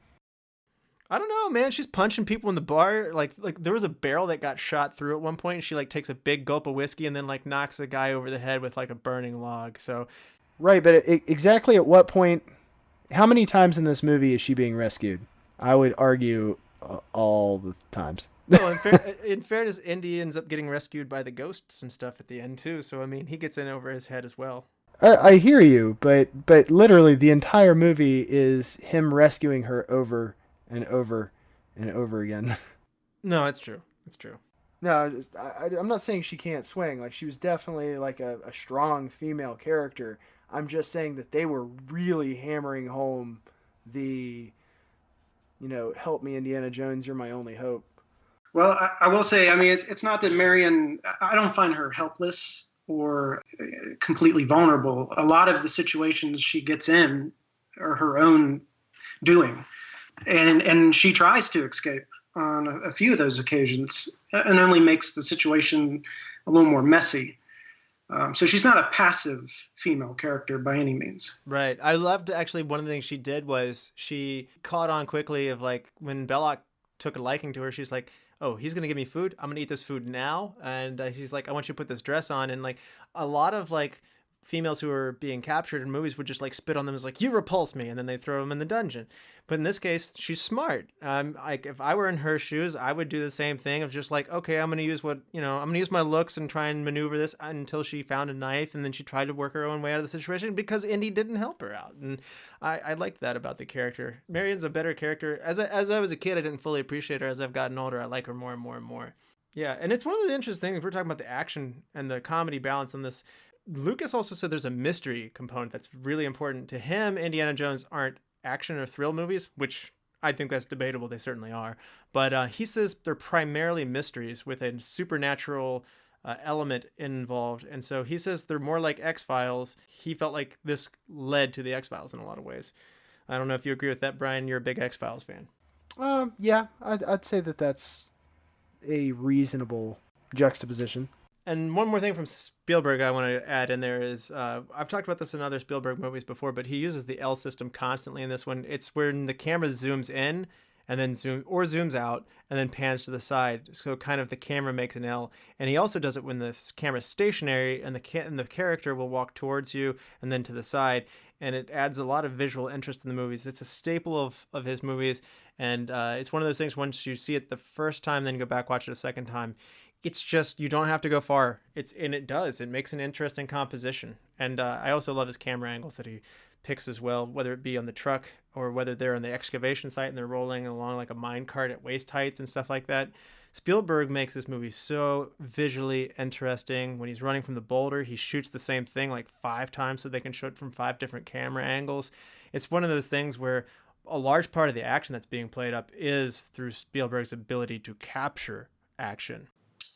I don't know, man. She's punching people in the bar. Like there was a barrel that got shot through at one point, and she like takes a big gulp of whiskey and then like knocks a guy over the head with like a burning log. So,
right, but exactly at what point? How many times in this movie is she being rescued? I would argue all the times.
Well, in fairness, Indy ends up getting rescued by the ghosts and stuff at the end too. So I mean, he gets in over his head as well.
I hear you, but literally the entire movie is him rescuing her over and over and over again.
No, it's true. It's true.
No, I'm not saying she can't swing. Like, she was definitely like a strong female character. I'm just saying that they were really hammering home the, help me, Indiana Jones, you're my only hope.
Well, I will say, I mean, it's not that Marion, I don't find her helpless or completely vulnerable. A lot of the situations she gets in are her own doing. And she tries to escape on a few of those occasions and only makes the situation a little more messy. So she's not a passive female character by any means.
Right. I loved, actually, one of the things she did was she caught on quickly of like when Belloc took a liking to her, she's like, oh, he's going to give me food. I'm going to eat this food now. And she's like, I want you to put this dress on. And like a lot of like females who are being captured in movies would just like spit on them as like, you repulse me, and then they throw them in the dungeon. But in this case, she's smart. Like if I were in her shoes, I would do the same thing of just like, okay, I'm going to use I'm going to use my looks and try and maneuver this until she found a knife, and then she tried to work her own way out of the situation because Indy didn't help her out. And I liked that about the character. Marion's a better character. As I was a kid, I didn't fully appreciate her. As I've gotten older, I like her more and more and more. Yeah, and it's one of the interesting things. We're talking about the action and the comedy balance on this. Lucas also said there's a mystery component that's really important to him. Indiana Jones aren't action or thrill movies, which I think that's debatable. They certainly are. But he says they're primarily mysteries with a supernatural element involved. And so he says they're more like X-Files. He felt like this led to the X-Files in a lot of ways. I don't know if you agree with that, Brian. You're a big X-Files fan.
Yeah, I'd say that's a reasonable juxtaposition.
And one more thing from Spielberg I want to add in there is, I've talked about this in other Spielberg movies before, but he uses the L system constantly in this one. It's when the camera zooms in and then zooms out and then pans to the side. So kind of the camera makes an L. And he also does it when the camera's stationary and the character will walk towards you and then to the side. And it adds a lot of visual interest in the movies. It's a staple of his movies. And it's one of those things, once you see it the first time, then you go back, watch it a second time. It's just, you don't have to go far. It makes an interesting composition. And I also love his camera angles that he picks as well, whether it be on the truck or whether they're on the excavation site and they're rolling along like a mine cart at waist height and stuff like that. Spielberg makes this movie so visually interesting. When he's running from the boulder, he shoots the same thing like 5 times so they can show it from 5 different camera angles. It's one of those things where a large part of the action that's being played up is through Spielberg's ability to capture action.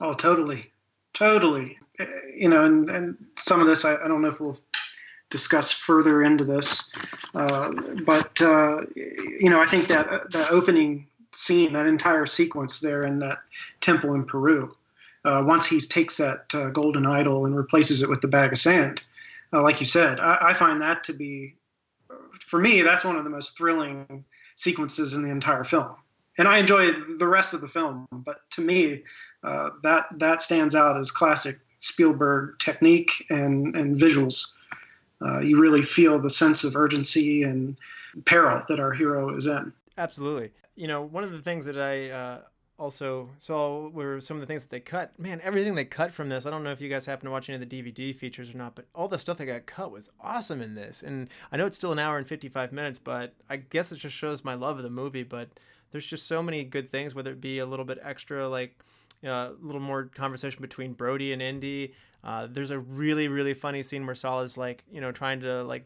Oh, totally. And some of this, I don't know if we'll discuss further into this, but I think that the opening scene, that entire sequence there in that temple in Peru, once he takes that golden idol and replaces it with the bag of sand, like you said, I find that to be, for me, that's one of the most thrilling sequences in the entire film. And I enjoy the rest of the film, but to me, that stands out as classic Spielberg technique and visuals. You really feel the sense of urgency and peril that our hero is in.
Absolutely. One of the things that I also saw were some of the things that they cut. Man, everything they cut from this, I don't know if you guys happen to watch any of the DVD features or not, but all the stuff that got cut was awesome in this. And I know it's still an hour and 55 minutes, but I guess it just shows my love of the movie. But there's just so many good things, whether it be a little bit extra, like a little more conversation between Brody and Indy. There's a really, really funny scene where Salah's trying to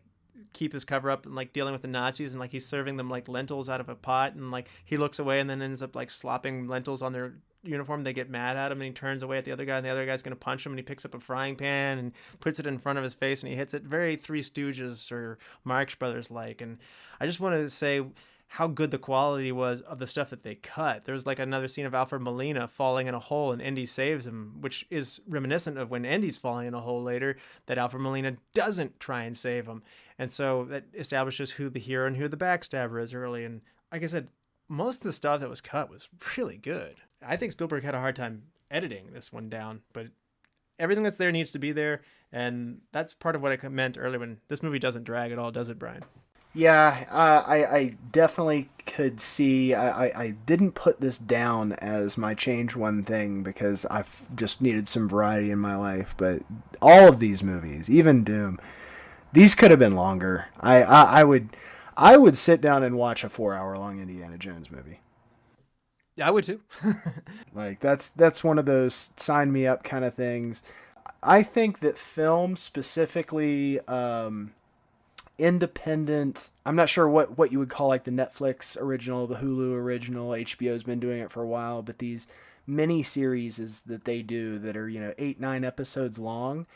keep his cover up and dealing with the Nazis, and he's serving them lentils out of a pot, and he looks away and then ends up slopping lentils on their uniform. They get mad at him and he turns away at the other guy, and the other guy's going to punch him, and he picks up a frying pan and puts it in front of his face and he hits it very Three Stooges or Marx Brothers and I just want to say how good the quality was of the stuff that they cut. There's another scene of Alfred Molina falling in a hole and Indy saves him, which is reminiscent of when Indy's falling in a hole later, that Alfred Molina doesn't try and save him. And so that establishes who the hero and who the backstabber is early. And like I said, most of the stuff that was cut was really good. I think Spielberg had a hard time editing this one down, but everything that's there needs to be there. And that's part of what I meant earlier when this movie doesn't drag at all, does it, Bryan?
Yeah, I definitely could see. I didn't put this down as my change one thing because I've just needed some variety in my life. But all of these movies, even Doom, these could have been longer. I would sit down and watch a 4-hour-long Indiana Jones movie.
Yeah, I would too.
That's one of those sign me up kind of things. I think that film specifically. Independent, I'm not sure what you would call the Netflix original, the Hulu original. HBO's been doing it for a while, but these mini series that they do that are 8-9 episodes long,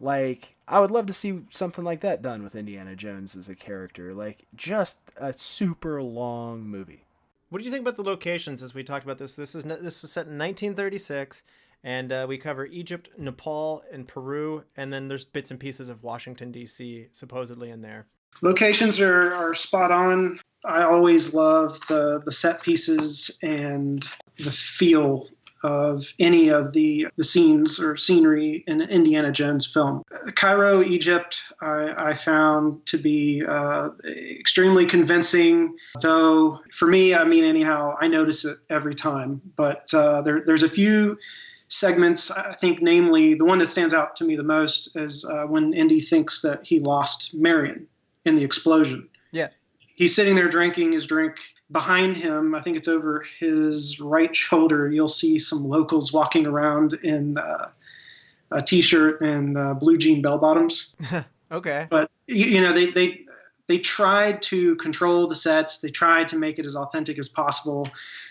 I would love to see something like that done with Indiana Jones as a character, just a super long movie.
What do you think about the locations? As we talked about this is set in 1936. And we cover Egypt, Nepal, and Peru, and then there's bits and pieces of Washington, D.C. supposedly in there.
Locations are spot on. I always love the set pieces and the feel of any of the scenes or scenery in an Indiana Jones film. Cairo, Egypt, I found to be extremely convincing, though for me, anyhow, I notice it every time. But there's a few segments, I think, namely the one that stands out to me the most is when Indy thinks that he lost Marion in the explosion.
Yeah.
He's sitting there drinking his drink. Behind him, I think it's over his right shoulder, you'll see some locals walking around in a T-shirt and blue jean bell bottoms.
Okay.
But, they tried to control the sets. They tried to make it as authentic as possible.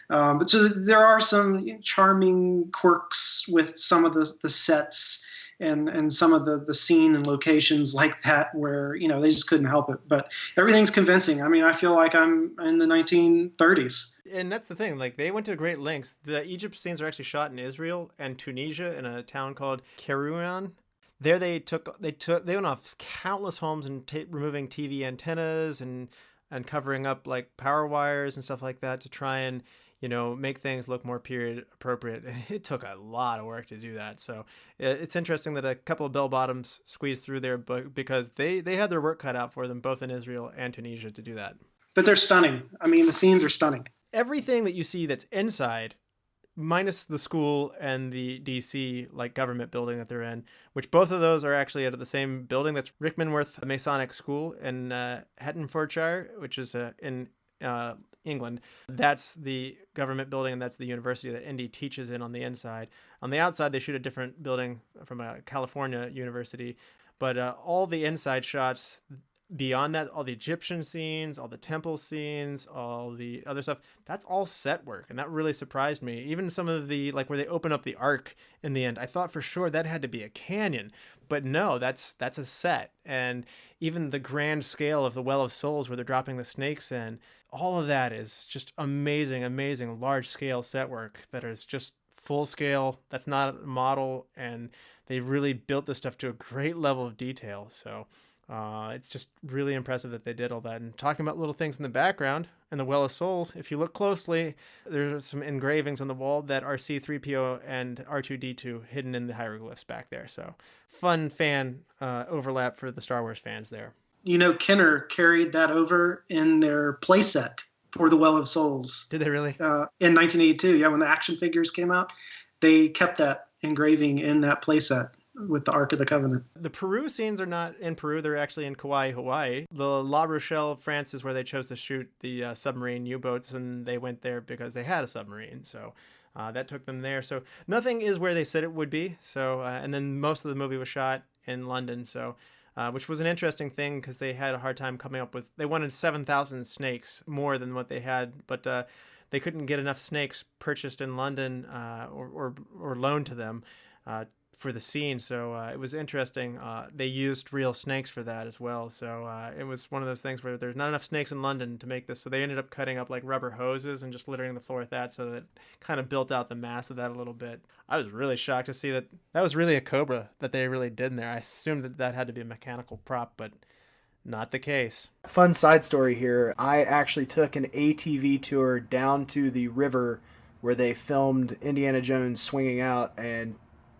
But so there are some charming quirks with some of the sets and some of the scene and locations like that where, they just couldn't help it. But everything's convincing. I feel like I'm in the 1930s. And
that's the thing. They went to great lengths. The Egypt scenes are actually shot in Israel and Tunisia in a town called Kairouan. There they went off countless homes and removing TV antennas and covering up power wires and stuff like that to try and make things look more period appropriate. It took a lot of work to do that. So it's interesting that a couple of bell bottoms squeezed through there, but because they had their work cut out for them both in Israel and Tunisia to do that.
But they're stunning. The scenes are stunning.
Everything that you see that's inside, minus the school and the DC government building that they're in, which both of those are actually out of the same building. That's Rickmansworth Masonic School in Hertfordshire, which is in England. That's the government building, and that's the university that Indy teaches in on the inside. On the outside, they shoot a different building from a California university, but all the inside shots beyond that, all the Egyptian scenes, all the temple scenes, all the other stuff, that's all set work. And that really surprised me. Even some of the, where they open up the Ark in the end, I thought for sure that had to be a canyon, but no, that's a set. And even the grand scale of the Well of Souls where they're dropping the snakes in, all of that is just amazing, amazing large scale set work that is just full scale. That's not a model. And they really built this stuff to a great level of detail. So It's just really impressive that they did all that. And talking about little things in the background and the Well of Souls, if you look closely, there's some engravings on the wall that are C-3PO and R2-D2 hidden in the hieroglyphs back there. So fun fan overlap for the Star Wars fans there.
You know, Kenner carried that over in their playset for the Well of Souls.
Did they really?
In 1982, yeah, when the action figures came out, they kept that engraving in that playset with the Ark of the Covenant.
The Peru scenes are not in Peru. They're actually in Kauai, Hawaii. The La Rochelle, France is where they chose to shoot the submarine U-boats, and they went there because they had a submarine. So that took them there. So nothing is where they said it would be. So and then most of the movie was shot in London. So which was an interesting thing because they had a hard time coming up with, they wanted 7,000 snakes more than what they had, but they couldn't get enough snakes purchased in London or loaned to them for the scene. So it was interesting. They used real snakes for that as well. So it was one of those things where there's not enough snakes in London to make this. So they ended up cutting up like rubber hoses and just littering the floor with that. So that kind of built out the mass of that a little bit. I was really shocked to see that was really a Cobra that they really did in there. I assumed that had to be a mechanical prop, but not the case.
Fun side story here. I actually took an ATV tour down to the river where they filmed Indiana Jones swinging out and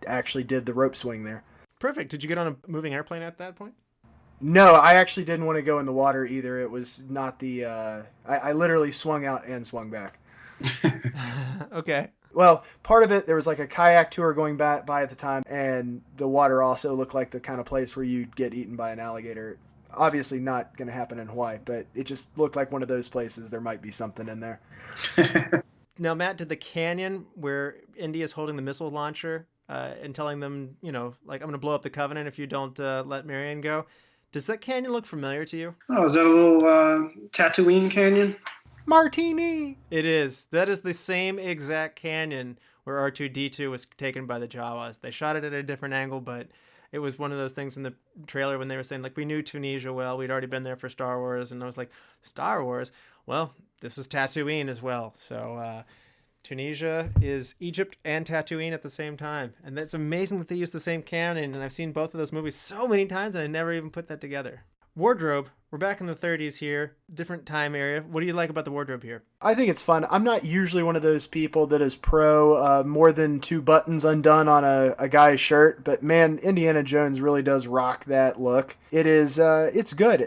actually did the rope swing there.
Perfect. Did you get on a moving airplane at that point?
No, I actually didn't want to go in the water either. It was not the... I literally swung out and swung back.
Okay.
Well, part of it, there was like a kayak tour going by at the time, and the water also looked like the kind of place where you'd get eaten by an alligator. Obviously not going to happen in Hawaii, but it just looked like one of those places. There might be something in there.
Now, Matt, did the canyon where Indy is holding the missile launcher and telling them, you know, like, I'm going to blow up the Covenant if you don't let Marion go. Does that canyon look familiar to you?
Oh, is that a little Tatooine canyon?
Martini!
It is. That is the same exact canyon where R2-D2 was taken by the Jawas. They shot it at a different angle, but it was one of those things in the trailer when they were saying, like, we knew Tunisia well. We'd already been there for Star Wars. And I was like, Star Wars? Well, this is Tatooine as well. So Tunisia is Egypt and Tatooine at the same time. And that's amazing that they use the same canon. And I've seen both of those movies so many times, and I never even put that together. Wardrobe. We're back in the 30s here. Different time area. What do you like about the wardrobe here?
I think it's fun. I'm not usually one of those people that is pro more than 2 buttons undone on a guy's shirt, but man, Indiana Jones really does rock that look. It is, it's good.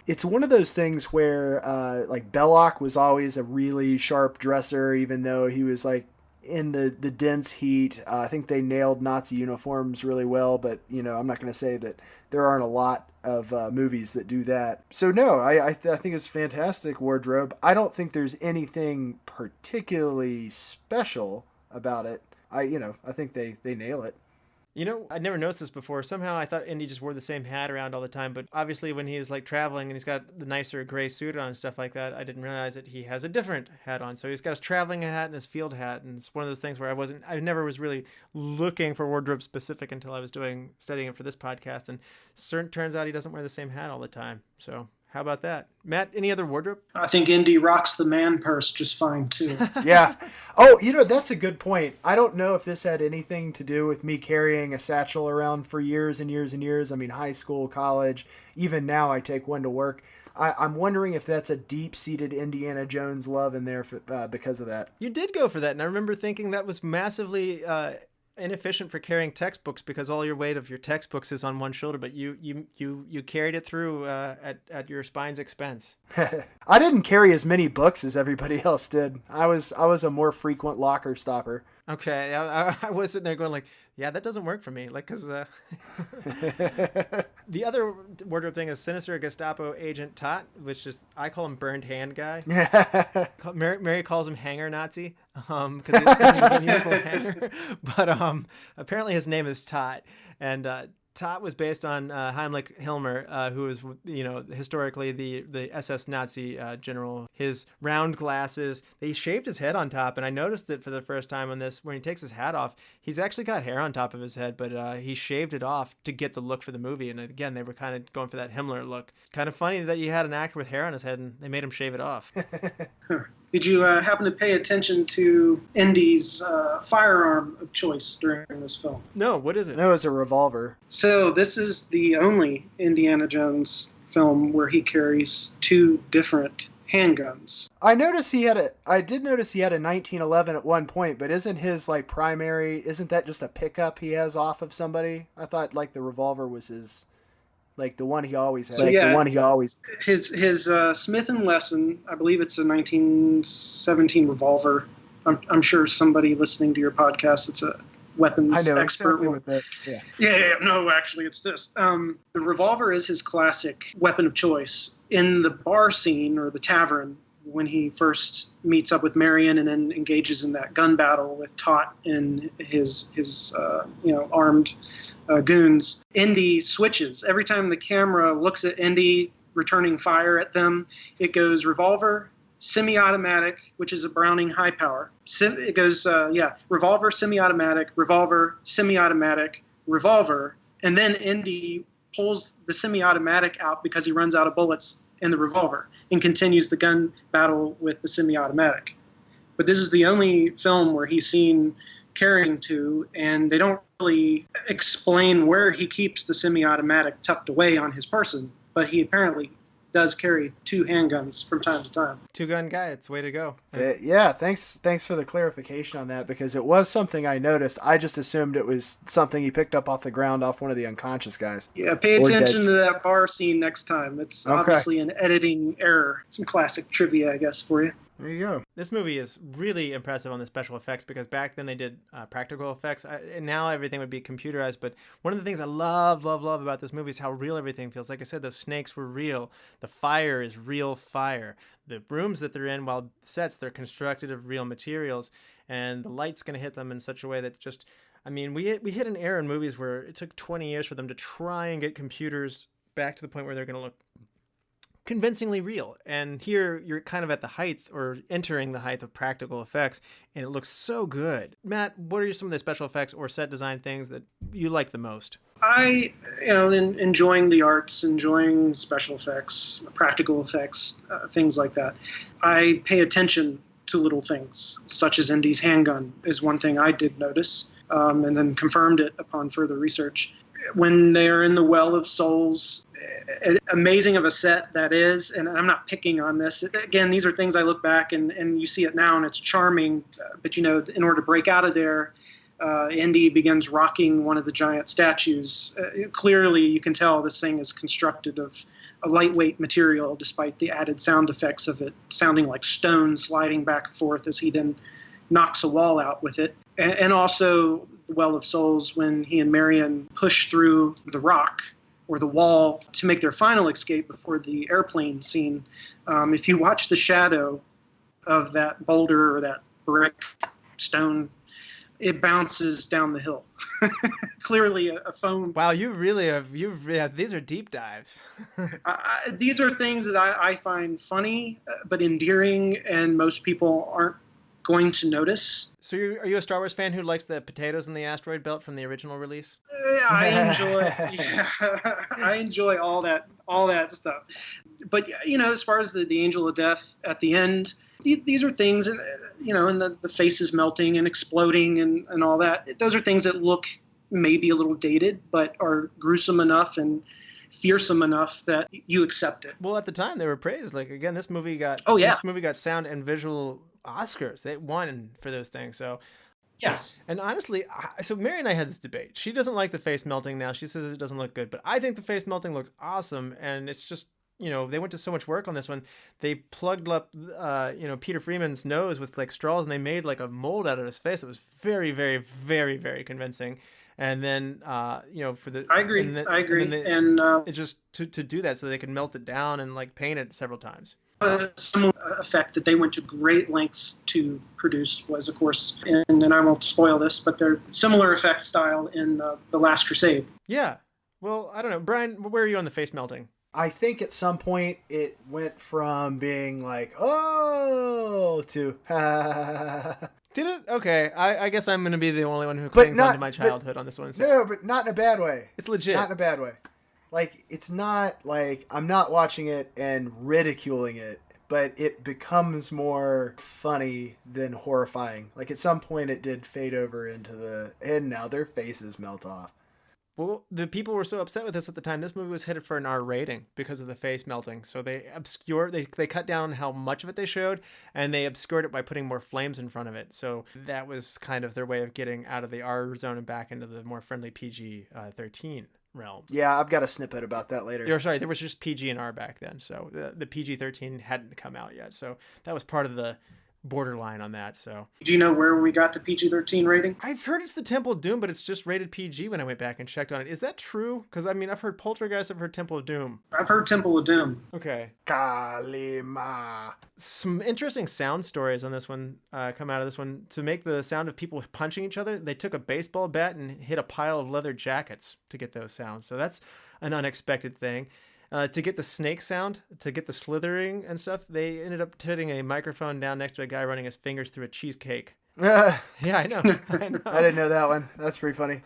It's one of those things where like Belloc was always a really sharp dresser, even though he was like in the dense heat. I think they nailed Nazi uniforms really well, but you know, I'm not going to say that there aren't a lot of movies that do that. So no, I think it's fantastic wardrobe. I don't think there's anything particularly special about it. I think they nail it.
You know, I'd never noticed this before. Somehow I thought Indy just wore the same hat around all the time, but obviously when he was like traveling and he's got the nicer gray suit on and stuff like that, I didn't realize that he has a different hat on. So he's got his traveling hat and his field hat, and it's one of those things where I never was really looking for wardrobe specific until I was studying it for this podcast, and turns out he doesn't wear the same hat all the time. So how about that? Matt, any other wardrobe?
I think Indy rocks the man purse just fine, too.
Yeah. Oh, that's a good point. I don't know if this had anything to do with me carrying a satchel around for years and years and years. I mean, high school, college, even now I take one to work. I'm wondering if that's a deep-seated Indiana Jones love in there because of that.
You did go for that, and I remember thinking that was massively inefficient for carrying textbooks because all your weight of your textbooks is on one shoulder, but you carried it through at your spine's expense.
I didn't carry as many books as everybody else did. I was a more frequent locker stopper.
Okay, I was sitting there going like, yeah, that doesn't work for me. Like, because the other wardrobe thing is Sinister Gestapo Agent Tot, which is, I call him Burned Hand Guy. Mary calls him Hanger Nazi because he's an unusual hanger. But apparently his name is Tot. And Tot was based on Heinrich Himmler, who was, historically the SS Nazi general. His round glasses, they shaved his head on top, and I noticed it for the first time on this. When he takes his hat off, he's actually got hair on top of his head, but he shaved it off to get the look for the movie. And again, they were kind of going for that Himmler look. Kind of funny that you had an actor with hair on his head, and they made him shave it off.
Did you happen to pay attention to Indy's firearm of choice during this film?
No, what is it?
No, it's a revolver.
So this is the only Indiana Jones film where he carries two different handguns.
I did notice he had a 1911 at one point, but isn't his like primary? Isn't that just a pickup he has off of somebody? I thought like the revolver was his, like the one he always had.
So,
like
yeah,
the one he always.
His Smith & Wesson, I believe it's a 1917 revolver. I'm sure somebody listening to your podcast, it's a weapons
I know
expert.
exactly what that. Yeah.
Yeah, no, actually, it's this. The revolver is his classic weapon of choice. In the bar scene or the tavern, when he first meets up with Marion and then engages in that gun battle with Tot and his armed goons, Indy switches. Every time the camera looks at Indy returning fire at them, it goes revolver, semi-automatic, which is a Browning high power. It goes, revolver, semi-automatic, revolver, semi-automatic, revolver, and then Indy pulls the semi-automatic out because he runs out of bullets in the revolver and continues the gun battle with the semi-automatic. But this is the only film where he's seen carrying two, and they don't really explain where he keeps the semi-automatic tucked away on his person, but he apparently does carry two handguns from time to time.
Two-gun guy, it's way to go.
Yeah, thanks for the clarification on that, because it was something I noticed. I just assumed it was something he picked up off the ground off one of the unconscious guys.
Yeah, pay attention to that bar scene next time. It's obviously an editing error. Some classic trivia, I guess, for you.
There you go.
This movie is really impressive on the special effects, because back then they did practical effects, and now everything would be computerized. But one of the things I love about this movie is how real everything feels. Like I said, those snakes were real. The fire is real fire. The rooms that they're in, while sets, they're constructed of real materials, and the light's going to hit them in such a way that just, I mean, we hit an era in movies where it took 20 years for them to try and get computers back to the point where they're going to look convincingly real. And here you're kind of at the height, or entering the height, of practical effects, and it looks so good. Matt, what are some of the special effects or set design things that you like the most?
I, enjoying the arts, enjoying special effects, practical effects, things like that. I pay attention to little things, such as Indy's handgun is one thing I did notice, and then confirmed it upon further research. When they're in the Well of Souls, amazing of a set that is, and I'm not picking on this. Again, these are things I look back and you see it now and it's charming, but in order to break out of there, Indy begins rocking one of the giant statues. Clearly, you can tell this thing is constructed of a lightweight material, despite the added sound effects of it sounding like stone sliding back and forth as he then knocks a wall out with it. And also the Well of Souls, when he and Marion push through the rock or the wall to make their final escape before the airplane scene. If you watch the shadow of that boulder or that brick stone, it bounces down the hill. Clearly a foam.
Wow, you really have, these are deep dives.
These are things that I find funny, but endearing, and most people aren't going to notice.
So are you a Star Wars fan who likes the potatoes in the asteroid belt from the original release?
I enjoy all that stuff. But as far as the Angel of Death at the end, these are things, and the faces melting and exploding and all that. Those are things that look maybe a little dated, but are gruesome enough and fearsome enough that you accept it.
Well, at the time they were praised. Like, again, this movie got sound and visual Oscars. They won for those things. So
yes.
And honestly, so Mary and I had this debate. She doesn't like the face melting now. She says it doesn't look good, but I think the face melting looks awesome. And it's just, they went to so much work on this one. They plugged up, Peter Freeman's nose with like straws, and they made like a mold out of his face. It was very, very, very, very convincing. And then, for the...
I agree. And
it just to do that so they could melt it down and like paint it several times.
Some effect that they went to great lengths to produce was, of course, and I won't spoil this, but they're similar effect style in The Last Crusade.
Yeah. Well, I don't know. Brian, where are you on the face melting?
I think at some point it went from being like, oh, to
Did it? Okay. I guess I'm going to be the only one who clings onto my childhood on this one.
No, but not in a bad way.
It's legit.
Not in a bad way. Like, it's not like I'm not watching it and ridiculing it, but it becomes more funny than horrifying. Like at some point it did fade over into and now their faces melt off.
Well, the people were so upset with this at the time. This movie was headed for an R rating because of the face melting. So they cut down how much of it they showed, and they obscured it by putting more flames in front of it. So that was kind of their way of getting out of the R zone and back into the more friendly PG-13 realm.
Yeah, I've got a snippet about that later.
There was just PG and R back then. So the PG-13 hadn't come out yet. So that was part of the borderline on that. So
do you know where we got the PG-13 rating?
I've heard it's the Temple of Doom, but it's just rated PG when I went back and checked on it. Is that true? Because I mean, I've heard Poltergeist, I've heard Temple of Doom.
I've heard Temple of Doom.
Okay.
Kalima.
Some interesting sound stories on this one come out of this one. To make the sound of people punching each other, they took a baseball bat and hit a pile of leather jackets to get those sounds. So that's an unexpected thing. To get the snake sound, to get the slithering and stuff, they ended up putting a microphone down next to a guy running his fingers through a cheesecake. Yeah, I know.
I didn't know that one. That's pretty funny.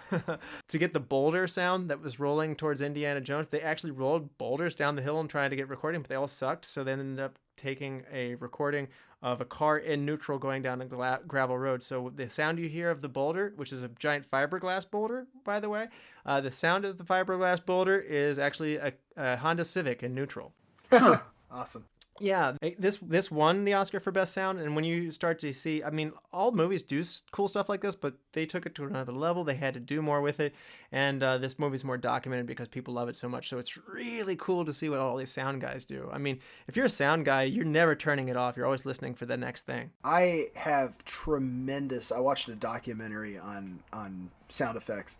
To get the boulder sound that was rolling towards Indiana Jones, they actually rolled boulders down the hill and tried to get recording, but they all sucked. So they ended up taking a recording of a car in neutral going down a gravel road. So the sound you hear of the boulder, which is a giant fiberglass boulder, by the way, the sound of the fiberglass boulder is actually a Honda Civic in neutral.
Huh.
Awesome.
Yeah, this won the Oscar for Best Sound, and when you start to see, I mean, all movies do cool stuff like this, but they took it to another level. They had to do more with it, and this movie's more documented because people love it so much, so it's really cool to see what all these sound guys do. I mean, if you're a sound guy, you're never turning it off. You're always listening for the next thing.
I watched a documentary on sound effects,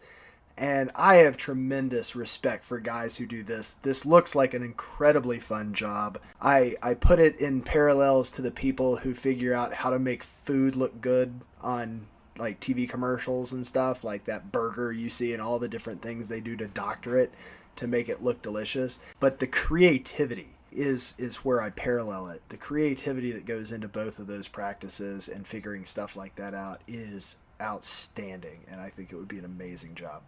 and I have tremendous respect for guys who do this. This looks like an incredibly fun job. I put it in parallels to the people who figure out how to make food look good on like TV commercials and stuff, like that burger you see and all the different things they do to doctor it to make it look delicious. But the creativity is where I parallel it. The creativity that goes into both of those practices and figuring stuff like that out is outstanding, and I think it would be an amazing job.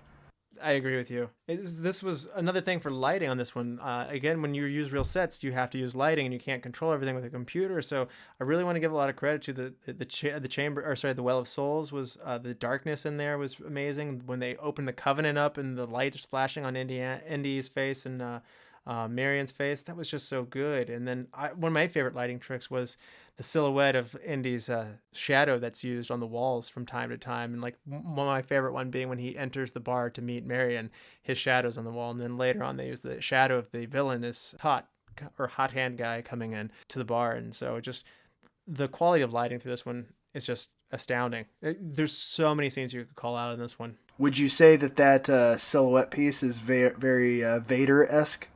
I agree with you. This was another thing for lighting on this one. Again, when you use real sets, you have to use lighting, and you can't control everything with a computer. So I really want to give a lot of credit to the Well of Souls. Was the darkness in there was amazing. When they opened the Covenant up and the light is flashing on Indy's face and Marion's face, that was just so good. And then one of my favorite lighting tricks was the silhouette of Indy's shadow that's used on the walls from time to time. And like one of my favorite one being when he enters the bar to meet Marion, his shadow's on the wall. And then later on, they use the shadow of the villainous hot hand guy coming in to the bar. And so just the quality of lighting through this one is just astounding. There's so many scenes you could call out in this one.
Would you say that silhouette piece is very Vader-esque?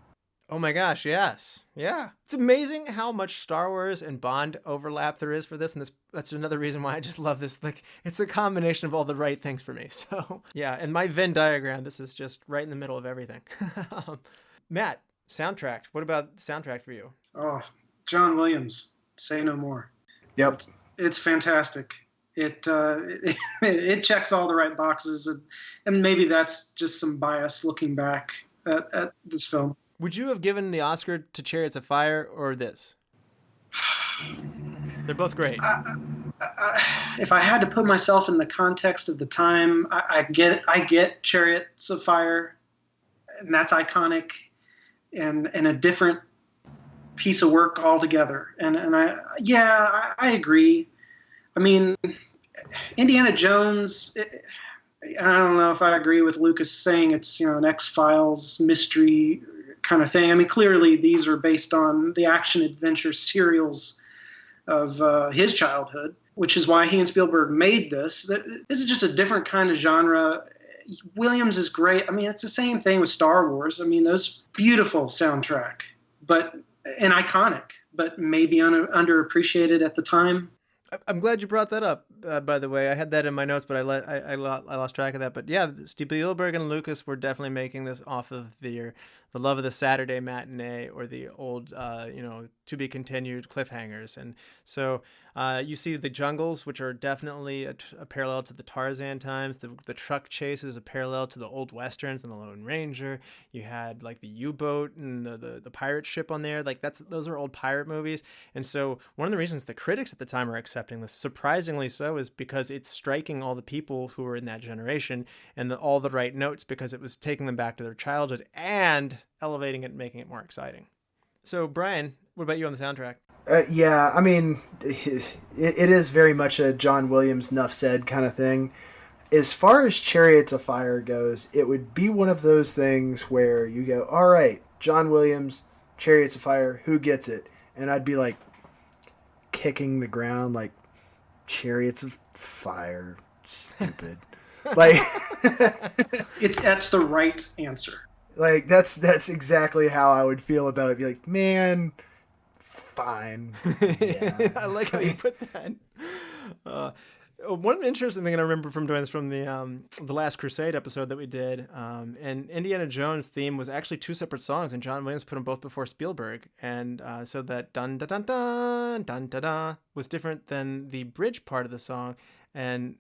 Oh my gosh, yes. Yeah. It's amazing how much Star Wars and Bond overlap there is for this, and that's another reason why I just love this. Like, it's a combination of all the right things for me. So, yeah, and my Venn diagram, this is just right in the middle of everything. Matt, soundtrack. What about soundtrack for you?
Oh, John Williams, say no more.
Yep.
It's fantastic. It checks all the right boxes, and maybe that's just some bias looking back at this film.
Would you have given the Oscar to Chariots of Fire or this? They're both great.
If I had to put myself in the context of the time, I get Chariots of Fire, and that's iconic, and a different piece of work altogether. And I agree. I mean, Indiana Jones. I don't know if I agree with Lucas saying it's an X-Files mystery kind of thing. I mean, clearly these are based on the action-adventure serials of his childhood, which is why he and Spielberg made this. This is just a different kind of genre. Williams is great. I mean, it's the same thing with Star Wars. I mean, those beautiful soundtrack, and iconic, but maybe underappreciated at the time.
I'm glad you brought that up, by the way. I had that in my notes, but I lost track of that. But yeah, Spielberg and Lucas were definitely making this off of their the love of the Saturday matinee or the old, to be continued cliffhangers. And so you see the jungles, which are definitely a parallel to the Tarzan times. The truck chase is a parallel to the old Westerns and the Lone Ranger. You had like the U-boat and the pirate ship on there. Like those are old pirate movies. And so one of the reasons the critics at the time are accepting this, surprisingly so, is because it's striking all the people who were in that generation and all the right notes, because it was taking them back to their childhood and elevating it and making it more exciting. So Brian, what about you on the soundtrack?
Yeah, I mean, it is very much a John Williams "nuff said" kind of thing. As far as Chariots of Fire goes, it would be one of those things where you go, all right, John Williams, Chariots of Fire, who gets it? And I'd be like kicking the ground like, Chariots of Fire, stupid. Like
that's the right answer.
Like that's exactly how I would feel about it. Be like, man, fine. Yeah.
I like how you put that. One interesting thing I remember from doing this from the Last Crusade episode that we did, and Indiana Jones theme was actually 2 separate songs, and John Williams put them both before Spielberg, and so that dun da dun dun dun da da was different than the bridge part of the song, and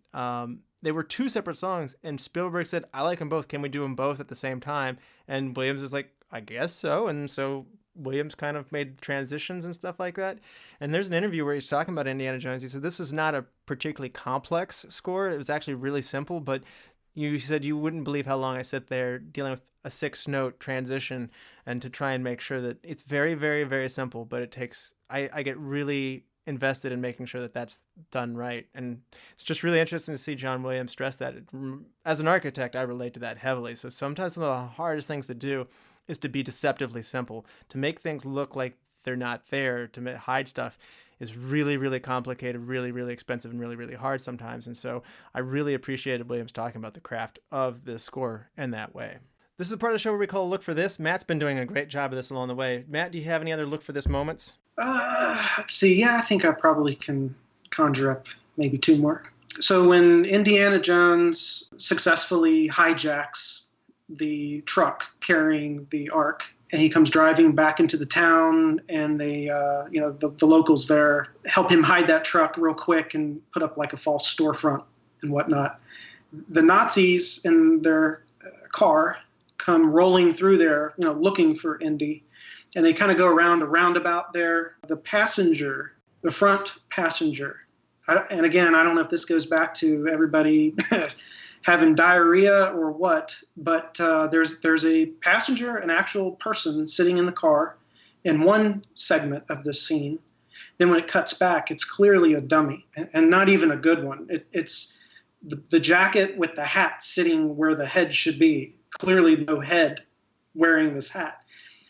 they were 2 separate songs, and Spielberg said, I like them both. Can we do them both at the same time? And Williams was like, I guess so. And so Williams kind of made transitions and stuff like that. And there's an interview where he's talking about Indiana Jones. He said, this is not a particularly complex score. It was actually really simple, but you said you wouldn't believe how long I sit there dealing with a 6-note transition and to try and make sure that it's very, very, very simple, but it takes, I get really invested in making sure that that's done right. And it's just really interesting to see John Williams stress that. As an architect, I relate to that heavily. So sometimes one of the hardest things to do is to be deceptively simple. To make things look like they're not there, to hide stuff is really, really complicated, really, really expensive, and really, really hard sometimes. And so I really appreciated Williams talking about the craft of the score in that way. This is the part of the show where we call Look for This. Matt's been doing a great job of this along the way. Matt, do you have any other Look for This moments?
Let's see. Yeah, I think I probably can conjure up maybe 2 more. So when Indiana Jones successfully hijacks the truck carrying the Ark, and he comes driving back into the town, and they, the locals there help him hide that truck real quick and put up like a false storefront and whatnot. The Nazis in their car come rolling through there, looking for Indy. And they kind of go around a roundabout there. The front passenger, and again, I don't know if this goes back to everybody having diarrhea or what, but there's a passenger, an actual person sitting in the car in one segment of this scene. Then when it cuts back, it's clearly a dummy, and not even a good one. It's the jacket with the hat sitting where the head should be. Clearly no head wearing this hat.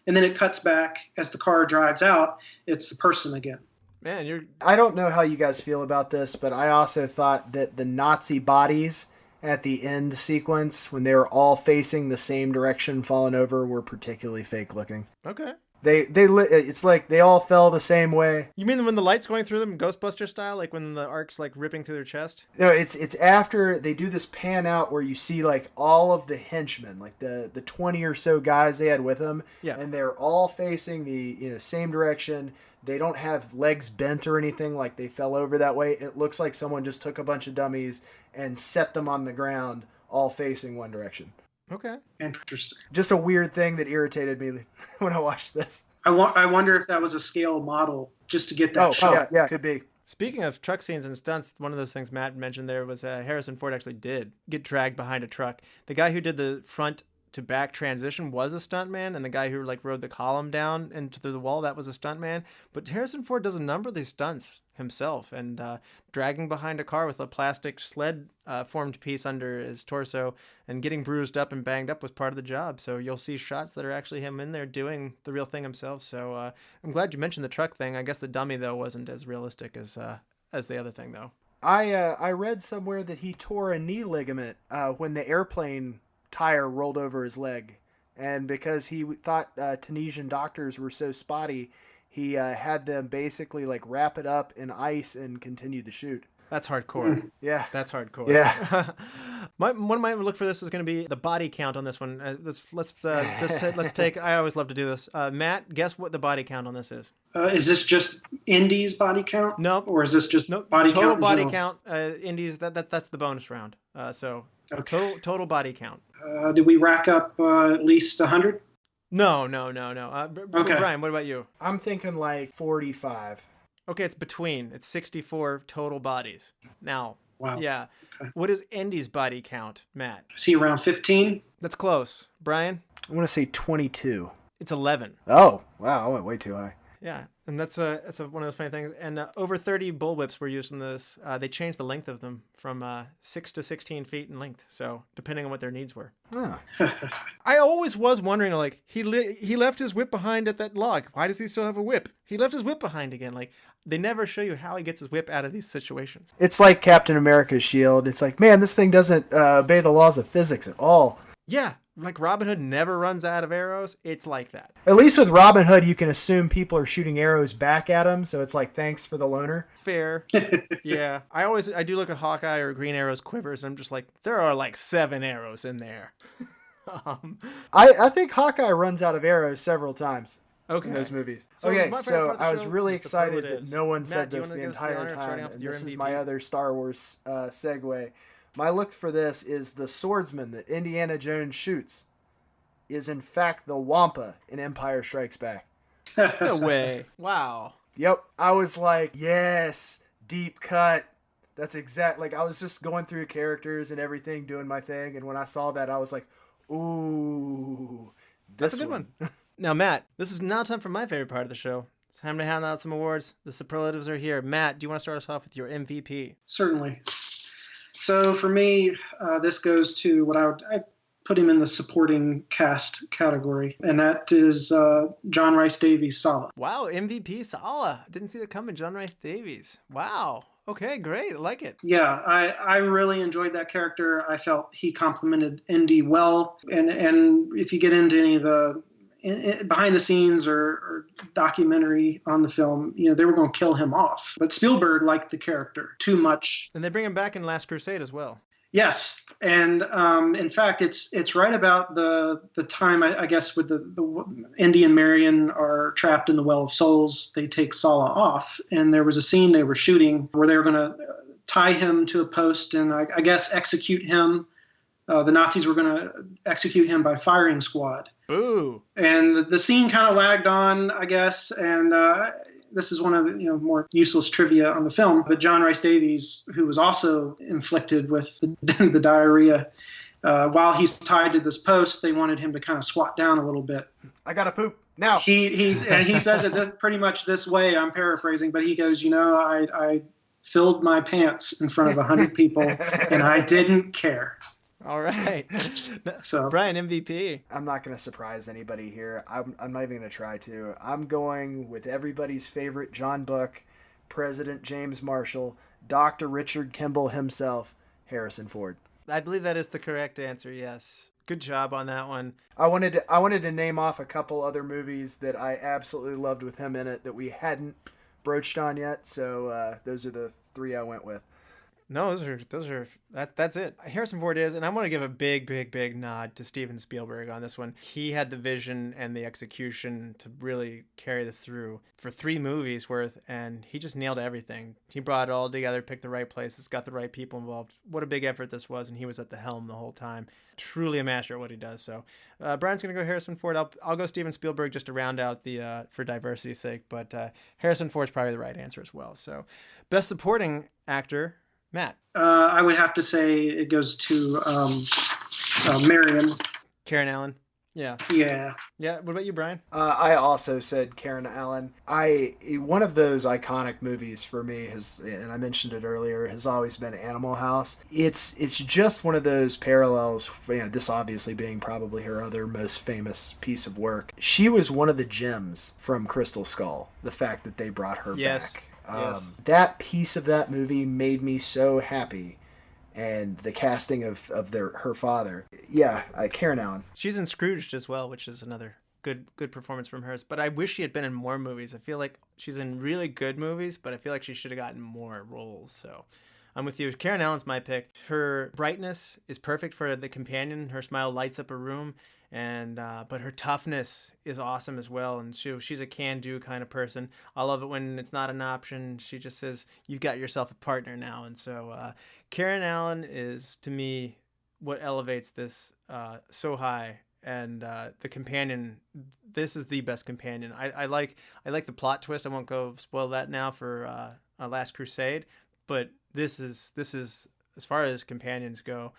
And then it cuts back as the car drives out. It's a person again.
Man,
I don't know how you guys feel about this, but I also thought that the Nazi bodies at the end sequence, when they were all facing the same direction, falling over, were particularly fake looking.
Okay.
It's like they all fell the same way.
You mean when the light's going through them, Ghostbuster style, like when the Ark's like ripping through their chest?
No, it's after they do this pan out where you see like all of the henchmen, like the 20 or so guys they had with them,
yeah,
and they're all facing the same direction. They don't have legs bent or anything, like they fell over that way. It looks like someone just took a bunch of dummies and set them on the ground, all facing one direction.
Okay.
Interesting.
Just a weird thing that irritated me when I watched this.
I wonder if that was a scale model just to get that shot.
Yeah, could be.
Speaking of truck scenes and stunts, one of those things Matt mentioned there was Harrison Ford actually did get dragged behind a truck. The guy who did the front to back transition was a stuntman, and the guy who like rode the column down into the wall, that was a stuntman. But Harrison Ford does a number of these stunts himself, and dragging behind a car with a plastic sled formed piece under his torso and getting bruised up and banged up was part of the job. So you'll see shots that are actually him in there doing the real thing himself. So I'm glad you mentioned the truck thing. I guess the dummy though wasn't as realistic as the other thing though.
I read somewhere that he tore a knee ligament when the airplane tire rolled over his leg, and because he thought Tunisian doctors were so spotty, he had them basically like wrap it up in ice and continue the shoot.
That's hardcore.
Yeah.
That's hardcore.
Yeah.
One of my look for this is going to be the body count on this one. Let's take. I always love to do this. Matt, guess what the body count on this is?
Is this just Indy's body count?
Nope.
Or is this just
Nope.
body
total
count?
Body count. Indies. That's the bonus round.
Okay.
Total body count.
Did we rack up at least 100?
No.
Okay.
Brian, what about you?
I'm thinking like 45.
Okay, it's between. It's 64 total bodies. Now,
Wow.
yeah.
Okay.
What is Indy's body count, Matt?
Is he around 15?
That's close. Brian?
I want to say 22.
It's 11.
Oh, wow. I went way too high.
Yeah, and that's one of those funny things. And over 30 bullwhips were used in this. They changed the length of them from 6 to 16 feet in length, so depending on what their needs were.
Oh.
I always was wondering, like, he left his whip behind at that log. Why does he still have a whip? He left his whip behind again. Like, they never show you how he gets his whip out of these situations.
It's like Captain America's shield. It's like, man, this thing doesn't obey the laws of physics at all.
Yeah, like Robin Hood never runs out of arrows. It's like that.
At least with Robin Hood, you can assume people are shooting arrows back at him, so it's like, thanks for the loner.
Fair. Yeah. I do look at Hawkeye or Green Arrow's quivers, and I'm just like, there are like 7 arrows in there.
I think Hawkeye runs out of arrows several times in those movies.
So
Okay,
my favorite
so
part of the
I was
show,
really
the
excited that
superlatives.
no one
Matt,
said
do you
this
wanna
the
give us the honor
entire
of starting
time,
off with
and
your
this is
MVP?
my other Star Wars segue. My look for this is the swordsman that Indiana Jones shoots is in fact the Wampa in Empire Strikes Back.
No way. Wow.
Yep, I was like, yes, deep cut. That's exact. Like, I was just going through characters and everything, doing my thing, and when I saw that, I was like, ooh,
That's a good one. Now, Matt, this is now time for my favorite part of the show. It's time to hand out some awards. The superlatives are here. Matt, do you want to start us off with your MVP?
Certainly. So for me, this goes to what I put him in the supporting cast category, and that is John Rhys-Davies' Sala.
Wow, MVP Sala. Didn't see that coming. John Rhys-Davies. Wow. Okay, great. I like it.
Yeah, I really enjoyed that character. I felt he complimented Indy well, and if you get into any of the behind the scenes or documentary on the film, they were going to kill him off. But Spielberg liked the character too much.
And they bring him back in Last Crusade as well.
Yes, and in fact, it's right about the time I guess with the Indy and Marion are trapped in the Well of Souls. They take Sala off, and there was a scene they were shooting where they were going to tie him to a post and I guess execute him. The Nazis were going to execute him by firing squad.
Boo!
And the scene kind of lagged on, I guess, and this is one of the more useless trivia on the film. But John Rhys-Davies, who was also inflicted with the diarrhea, while he's tied to this post, they wanted him to kind of squat down a little bit.
I gotta poop now.
He says it pretty much this way. I'm paraphrasing, but he goes, I filled my pants in front of 100 people, and I didn't care.
All right.
So
Brian, MVP.
I'm not going to surprise anybody here. I'm not even going to try to. I'm going with everybody's favorite John Buck, President James Marshall, Dr. Richard Kimball himself, Harrison Ford.
I believe that is the correct answer, yes. Good job on that one.
I wanted to name off a couple other movies that I absolutely loved with him in it that we hadn't broached on yet, so those are the 3 I went with.
No, that's it. Harrison Ford is, and I want to give a big nod to Steven Spielberg on this one. He had the vision and the execution to really carry this through for 3 movies worth, and he just nailed everything. He brought it all together, picked the right places, got the right people involved. What a big effort this was, and he was at the helm the whole time. Truly a master at what he does. So Brian's going to go Harrison Ford. I'll go Steven Spielberg just to round out the for diversity's sake, but Harrison Ford's probably the right answer as well. So best supporting actor, Matt.
I would have to say it goes to Marion.
Karen Allen. Yeah.
Yeah.
Yeah. What about you, Brian?
I also said Karen Allen. One of those iconic movies for me has, and I mentioned it earlier, has always been Animal House. It's just one of those parallels. This obviously being probably her other most famous piece of work. She was one of the gems from Crystal Skull. The fact that they brought her back.
Yes.
That piece of that movie made me so happy, and the casting of her father. Yeah, Karen Allen.
She's in Scrooged as well, which is another good performance from hers. But I wish she had been in more movies. I feel like she's in really good movies, but I feel like she should have gotten more roles. So I'm with you. Karen Allen's my pick. Her brightness is perfect for the companion. Her smile lights up a room, and but her toughness is awesome as well. And she's a can-do kind of person. I love it when it's not an option. She just says, "You've got yourself a partner now." And so Karen Allen is, to me, what elevates this so high. And the companion, this is the best companion. I like the plot twist. I won't go spoil that now for Last Crusade, but this is as far as companions go,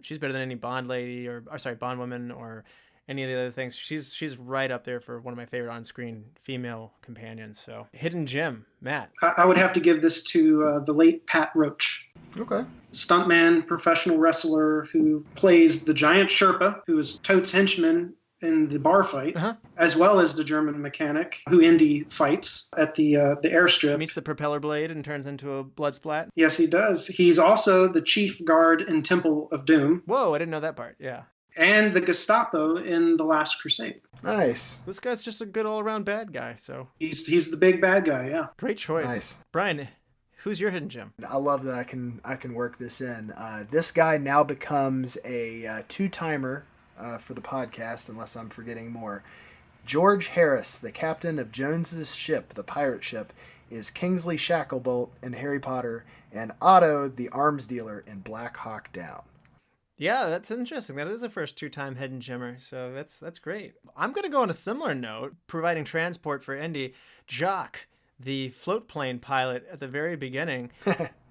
she's better than any Bond lady or sorry, Bond woman or any of the other things. She's right up there for one of my favorite on-screen female companions. So hidden gem, Matt.
I would have to give this to the late Pat Roach.
Okay.
Stuntman, professional wrestler who plays the giant Sherpa, who is Toad's henchman in the bar fight, as well as the German mechanic who Indy fights at the airstrip.
Meets the propeller blade and turns into a blood splat.
Yes, he does. He's also the chief guard in Temple of Doom.
Whoa, I didn't know that part. Yeah.
And the Gestapo in The Last Crusade.
Nice.
This guy's just a good all-around bad guy. So
he's the big bad guy. Yeah.
Great choice.
Nice.
Brian, who's your hidden gem?
I love that I can work this in. This guy now becomes a two-timer for the podcast, unless I'm forgetting more. George Harris, the captain of Jones's ship, the pirate ship, is Kingsley Shacklebolt in Harry Potter, and Otto, the arms dealer in Black Hawk Down.
Yeah, that's interesting. That is a first two-time hidden gemmer, so that's great. I'm going to go on a similar note, providing transport for Indy. Jock, the float plane pilot at the very beginning.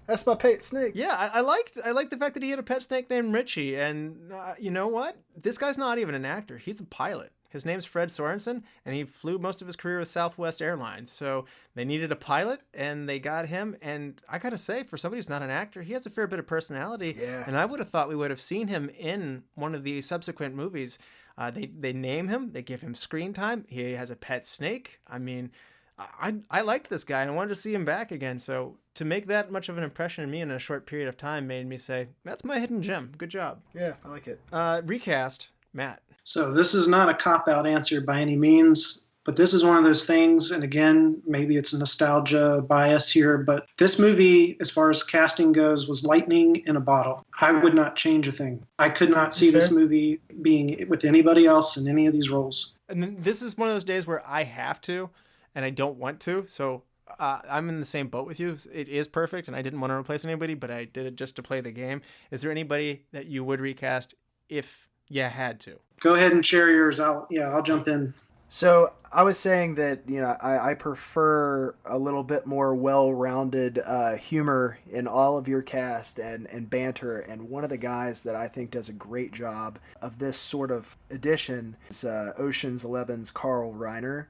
That's my pet snake.
Yeah, I liked the fact that he had a pet snake named Richie, and you know what? This guy's not even an actor. He's a pilot. His name's Fred Sorensen, and he flew most of his career with Southwest Airlines. So they needed a pilot, and they got him. And I gotta say, for somebody who's not an actor, he has a fair bit of personality.
Yeah.
And I would have thought we would have seen him in one of the subsequent movies. They name him, they give him screen time. He has a pet snake. I mean, I liked this guy, and I wanted to see him back again. So to make that much of an impression on me in a short period of time made me say, that's my hidden gem. Good job.
Yeah, I like it.
Recast, Matt.
So this is not a cop-out answer by any means, but this is one of those things, and again, maybe it's a nostalgia bias here, but this movie, as far as casting goes, was lightning in a bottle. I would not change a thing. I could not see this movie being with anybody else in any of these roles.
And this is one of those days where I have to, and I don't want to, so I'm in the same boat with you. It is perfect, and I didn't want to replace anybody, but I did it just to play the game. Is there anybody that you would recast if you had to?
Go ahead and share yours. I'll jump in.
So I was saying that, I prefer a little bit more well-rounded humor in all of your cast and banter. And one of the guys that I think does a great job of this sort of edition is Ocean's 11's Carl Reiner.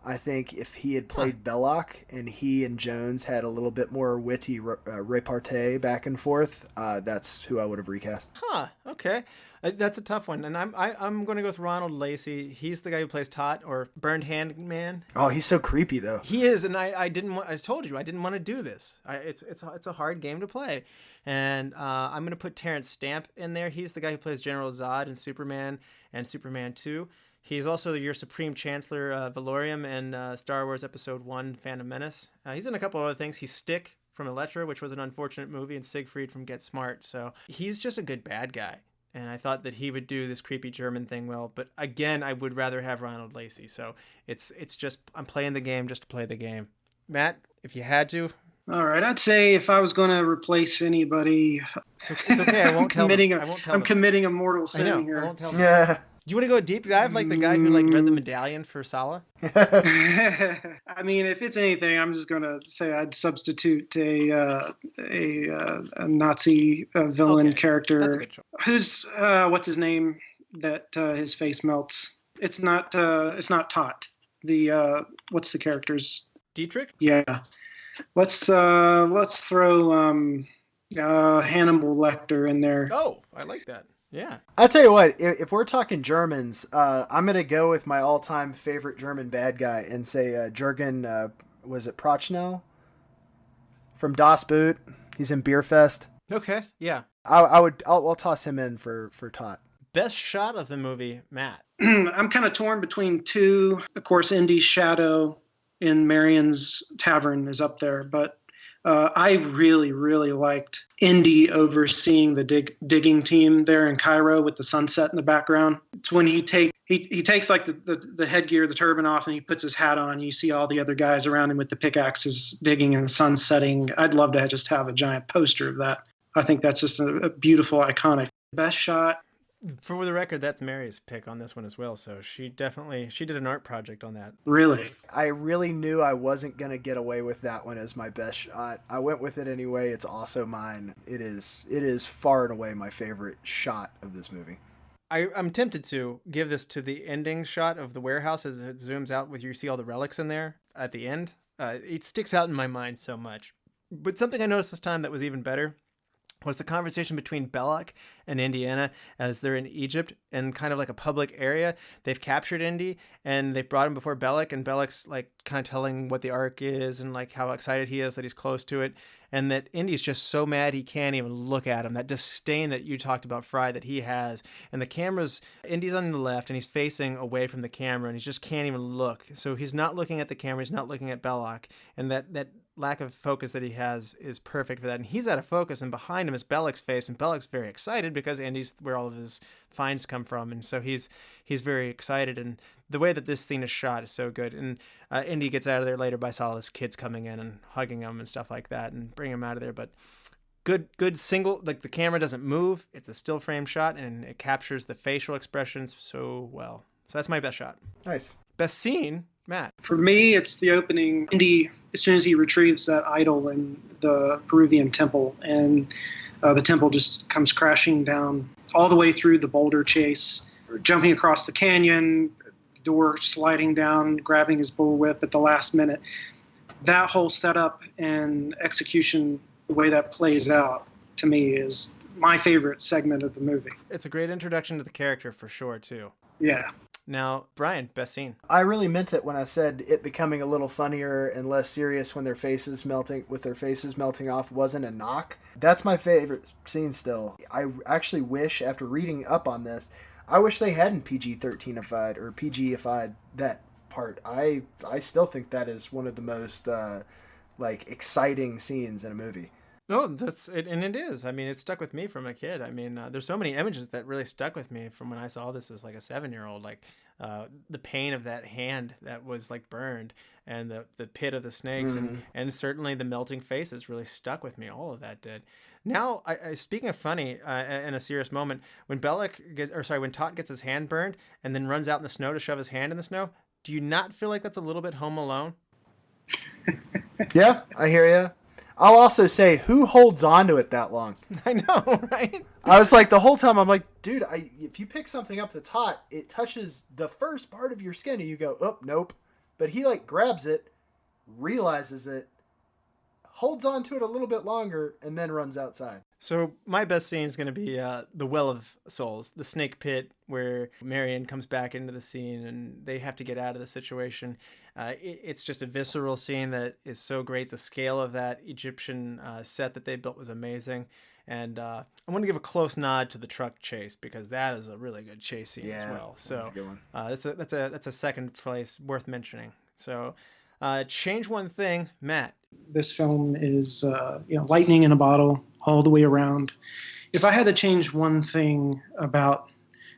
I think if he had played Belloc and he and Jones had a little bit more witty repartee back and forth, that's who I would have recast.
Huh, okay. That's a tough one. And I'm going to go with Ronald Lacey. He's the guy who plays Tot, or Burned Hand Man.
Oh, he's so creepy, though.
He is, and I told you, I didn't want to do this. It's a hard game to play. And I'm going to put Terrence Stamp in there. He's the guy who plays General Zod in Superman and Superman 2. He's also your Supreme Chancellor Valorium in Star Wars Episode 1, Phantom Menace. He's in a couple other things. He's Stick from Elektra, which was an unfortunate movie, and Siegfried from Get Smart. So he's just a good bad guy. And I thought that he would do this creepy German thing well. But again, I would rather have Ronald Lacey. So it's just, I'm playing the game just to play the game. Matt, if you had to.
All right. I'd say if I was going to replace anybody.
It's okay. I won't tell them.
I'm committing a mortal sin here.
I won't tell them.
Yeah.
Do you want to go deep dive like the guy who read the medallion for Sala?
I mean, if it's anything, I'm just gonna say I'd substitute a Nazi villain character.
That's a good choice.
Who's what's his name? That his face melts. It's not Tot. The what's the character's?
Dietrich?
Yeah. Let's throw Hannibal Lecter in there.
Oh, I like that. Yeah.
I'll tell you what, if we're talking Germans, I'm going to go with my all-time favorite German bad guy and say Jürgen, was it Prochnow? From Das Boot. He's in Beerfest.
Okay, yeah.
I'll toss him in for Tot.
Best shot of the movie, Matt.
I'm kind of torn between two. Of course, Indy's shadow in Marion's Tavern is up there, but I really, really liked Indy overseeing the digging team there in Cairo with the sunset in the background. It's when he takes like the headgear, the turban off, and he puts his hat on. And you see all the other guys around him with the pickaxes digging and the sun setting. I'd love to just have a giant poster of that. I think that's just a beautiful, iconic. Best shot.
For the record, that's Mary's pick on this one as well. So she did an art project on that.
Really?
I really knew I wasn't going to get away with that one as my best shot. I went with it anyway. It's also mine. It is far and away my favorite shot of this movie.
I'm tempted to give this to the ending shot of the warehouse as it zooms out with you see all the relics in there at the end. It sticks out in my mind so much. But something I noticed this time that was even better was the conversation between Belloc and Indiana as they're in Egypt in kind of like a public area. They've captured Indy and they've brought him before Belloc, and Belloc's like kind of telling what the Ark is and like how excited he is that he's close to it, and that Indy's just so mad he can't even look at him. That disdain that you talked about, Frye, that he has. And the camera's, Indy's on the left and he's facing away from the camera and he just can't even look. So he's not looking at the camera, he's not looking at Belloc, and that lack of focus that he has is perfect for that. And he's out of focus, and behind him is Belloc's face, and Belloc's very excited because Indy's where all of his finds come from, and so he's very excited. And the way that this scene is shot is so good. And Indy gets out of there later by all his kids coming in and hugging him and stuff like that and bring him out of there. But good single, like the camera doesn't move, it's a still frame shot and it captures the facial expressions so well. So that's my best shot.
Nice.
Best scene, Matt.
For me, it's the opening. Indy, as soon as he retrieves that idol in the Peruvian temple, and the temple just comes crashing down all the way through the boulder chase, jumping across the canyon, the door sliding down, grabbing his bullwhip at the last minute. That whole setup and execution, the way that plays out, to me, is my favorite segment of the movie.
It's a great introduction to the character for sure, too.
Yeah.
Now, Bryan, best scene.
I really meant it when I said it becoming a little funnier and less serious when their faces melting off wasn't a knock. That's my favorite scene still. I actually wish, after reading up on this, I wish they hadn't PG-13ified or PG-ified that part. I still think that is one of the most exciting scenes in a movie.
Oh, that's it, and it is. I mean, it stuck with me from a kid. I mean, there's so many images that really stuck with me from when I saw this as like a 7-year-old. Like the pain of that hand that was like burned, and the pit of the snakes, and certainly the melting faces really stuck with me. All of that did. Now, I speaking of funny, in a serious moment, when when Tot gets his hand burned and then runs out in the snow to shove his hand in the snow, do you not feel like that's a little bit Home Alone?
Yeah, I hear you. I'll also say, who holds on to it that long?
I know, right?
I was like, the whole time, I'm like, dude, if you pick something up that's hot, it touches the first part of your skin, and you go, oh, nope. But he, grabs it, realizes it, holds on to it a little bit longer, and then runs outside.
So my best scene is going to be the Well of Souls, the snake pit, where Marion comes back into the scene, and they have to get out of the situation. It's just a visceral scene that is so great. The scale of that Egyptian set that they built was amazing. And I want to give a close nod to the truck chase, because that is a really good chase scene as well. So
that's a good one.
That's a second place worth mentioning. So change one thing, Matt.
This film is lightning in a bottle all the way around. If I had to change one thing about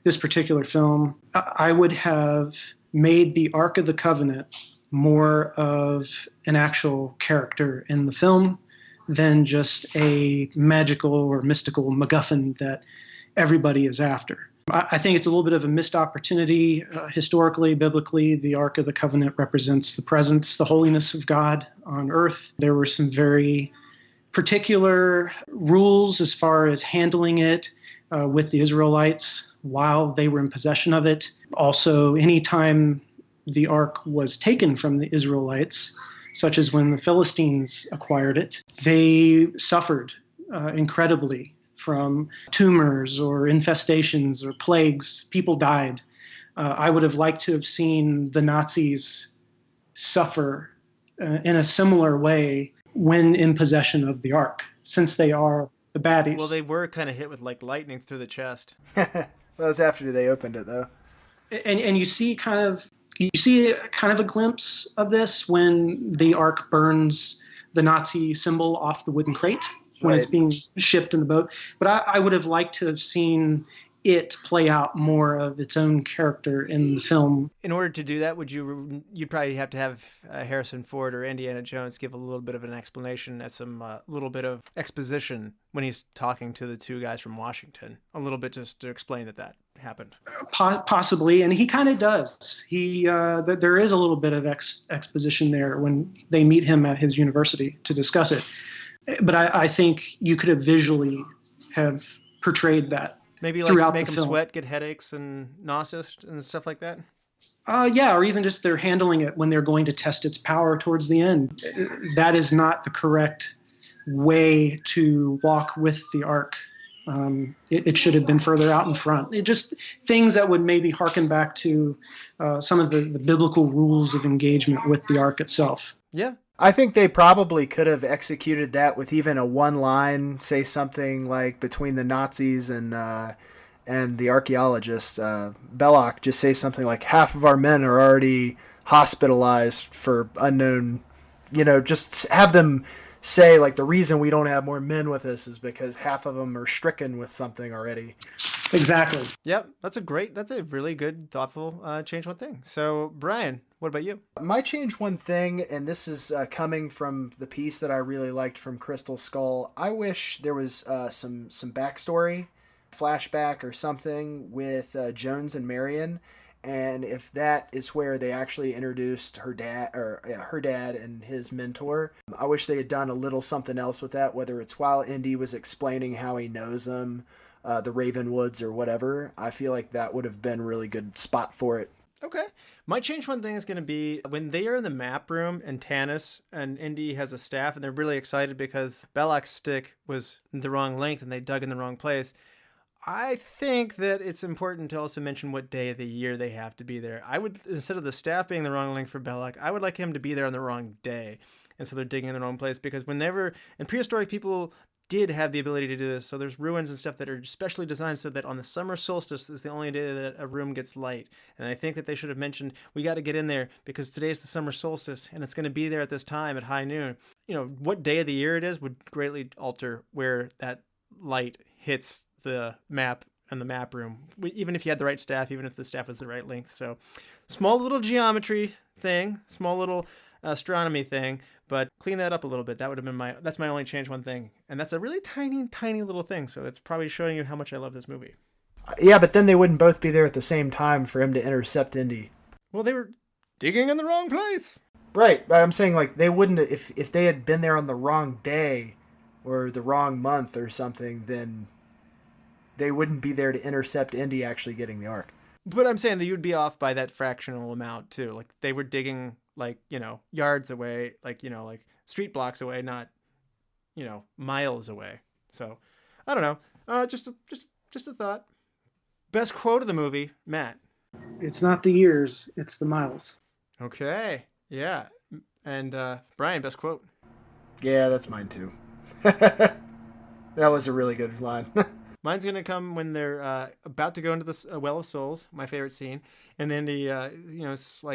this particular film, I would have made the Ark of the Covenant more of an actual character in the film than just a magical or mystical MacGuffin that everybody is after. I think it's a little bit of a missed opportunity. Historically, biblically, the Ark of the Covenant represents the presence, the holiness of God on earth. There were some very particular rules as far as handling it with the Israelites while they were in possession of it. Also, anytime the Ark was taken from the Israelites, such as when the Philistines acquired it, they suffered incredibly from tumors or infestations or plagues. People died. I would have liked to have seen the Nazis suffer in a similar way when in possession of the Ark, since they are the baddies.
Well, they were kind of hit with lightning through the chest.
That was after they opened it, though.
And you see kind of a glimpse of this when the Ark burns the Nazi symbol off the wooden crate when it's
Right.
being shipped in the boat. But I would have liked to have seen it play out more of its own character in the film.
In order to do that, you'd probably have to have Harrison Ford or Indiana Jones give a little bit of an explanation, as some little bit of exposition when he's talking to the two guys from Washington, a little bit just to explain that happened.
Possibly, and he kind of does. There is a little bit of exposition there when they meet him at his university to discuss it. But I think you could have visually have portrayed that.
Maybe like
throughout
make
the
them
film.
sweat, get headaches and nauseous and stuff like that.
Yeah, or even just they're handling it when they're going to test its power towards the end. That is not the correct way to walk with the Ark. It should have been further out in front. It just things that would maybe harken back to some of the biblical rules of engagement with the Ark itself.
Yeah.
I think they probably could have executed that with even a one line, say something like between the Nazis and the archaeologists. Belloc just say something like, half of our men are already hospitalized for unknown, just have them say like the reason we don't have more men with us is because half of them are stricken with something already.
Exactly.
Yep. That's a really good, thoughtful change one thing. So Brian, what about you?
My change one thing, and this is coming from the piece that I really liked from Crystal Skull. I wish there was some backstory, flashback or something with Jones and Marion, and if that is where they actually introduced her dad and his mentor. I wish they had done a little something else with that, whether it's while Indy was explaining how he knows them, the Ravenwoods or whatever. I feel like that would have been a really good spot for it.
Okay. My change one thing is going to be when they are in the map room and Tanis and Indy has a staff and they're really excited because Belloc's stick was the wrong length and they dug in the wrong place. I think that it's important to also mention what day of the year they have to be there. I would, instead of the staff being the wrong length for Belloc, I would like him to be there on the wrong day. And so they're digging in the wrong place because and prehistoric people did have the ability to do this. So there's ruins and stuff that are specially designed so that on the summer solstice is the only day that a room gets light. And I think that they should have mentioned, we got to get in there because today's the summer solstice and it's going to be there at this time at high noon. What day of the year it is would greatly alter where that light hits the map and the map room, even if you had the right staff, even if the staff was the right length. So small little geometry thing, small little astronomy thing, but clean that up a little bit. That would have been that's my only change one thing. And that's a really tiny, tiny little thing. So it's probably showing you how much I love this movie.
Yeah, but then they wouldn't both be there at the same time for him to intercept Indy.
Well, they were digging in the wrong place.
Right. I'm saying like they wouldn't, if they had been there on the wrong day or the wrong month or something, then they wouldn't be there to intercept Indy actually getting the Ark.
But I'm saying that you'd be off by that fractional amount too. Like they were digging yards away, like street blocks away, not, miles away. So I don't know. Just a thought. Best quote of the movie, Matt.
It's not the years, it's the miles.
Okay. Yeah. And Brian, best quote.
Yeah, that's mine too. That was a really good line.
Mine's going to come when they're about to go into the Well of Souls, my favorite scene. And Indy,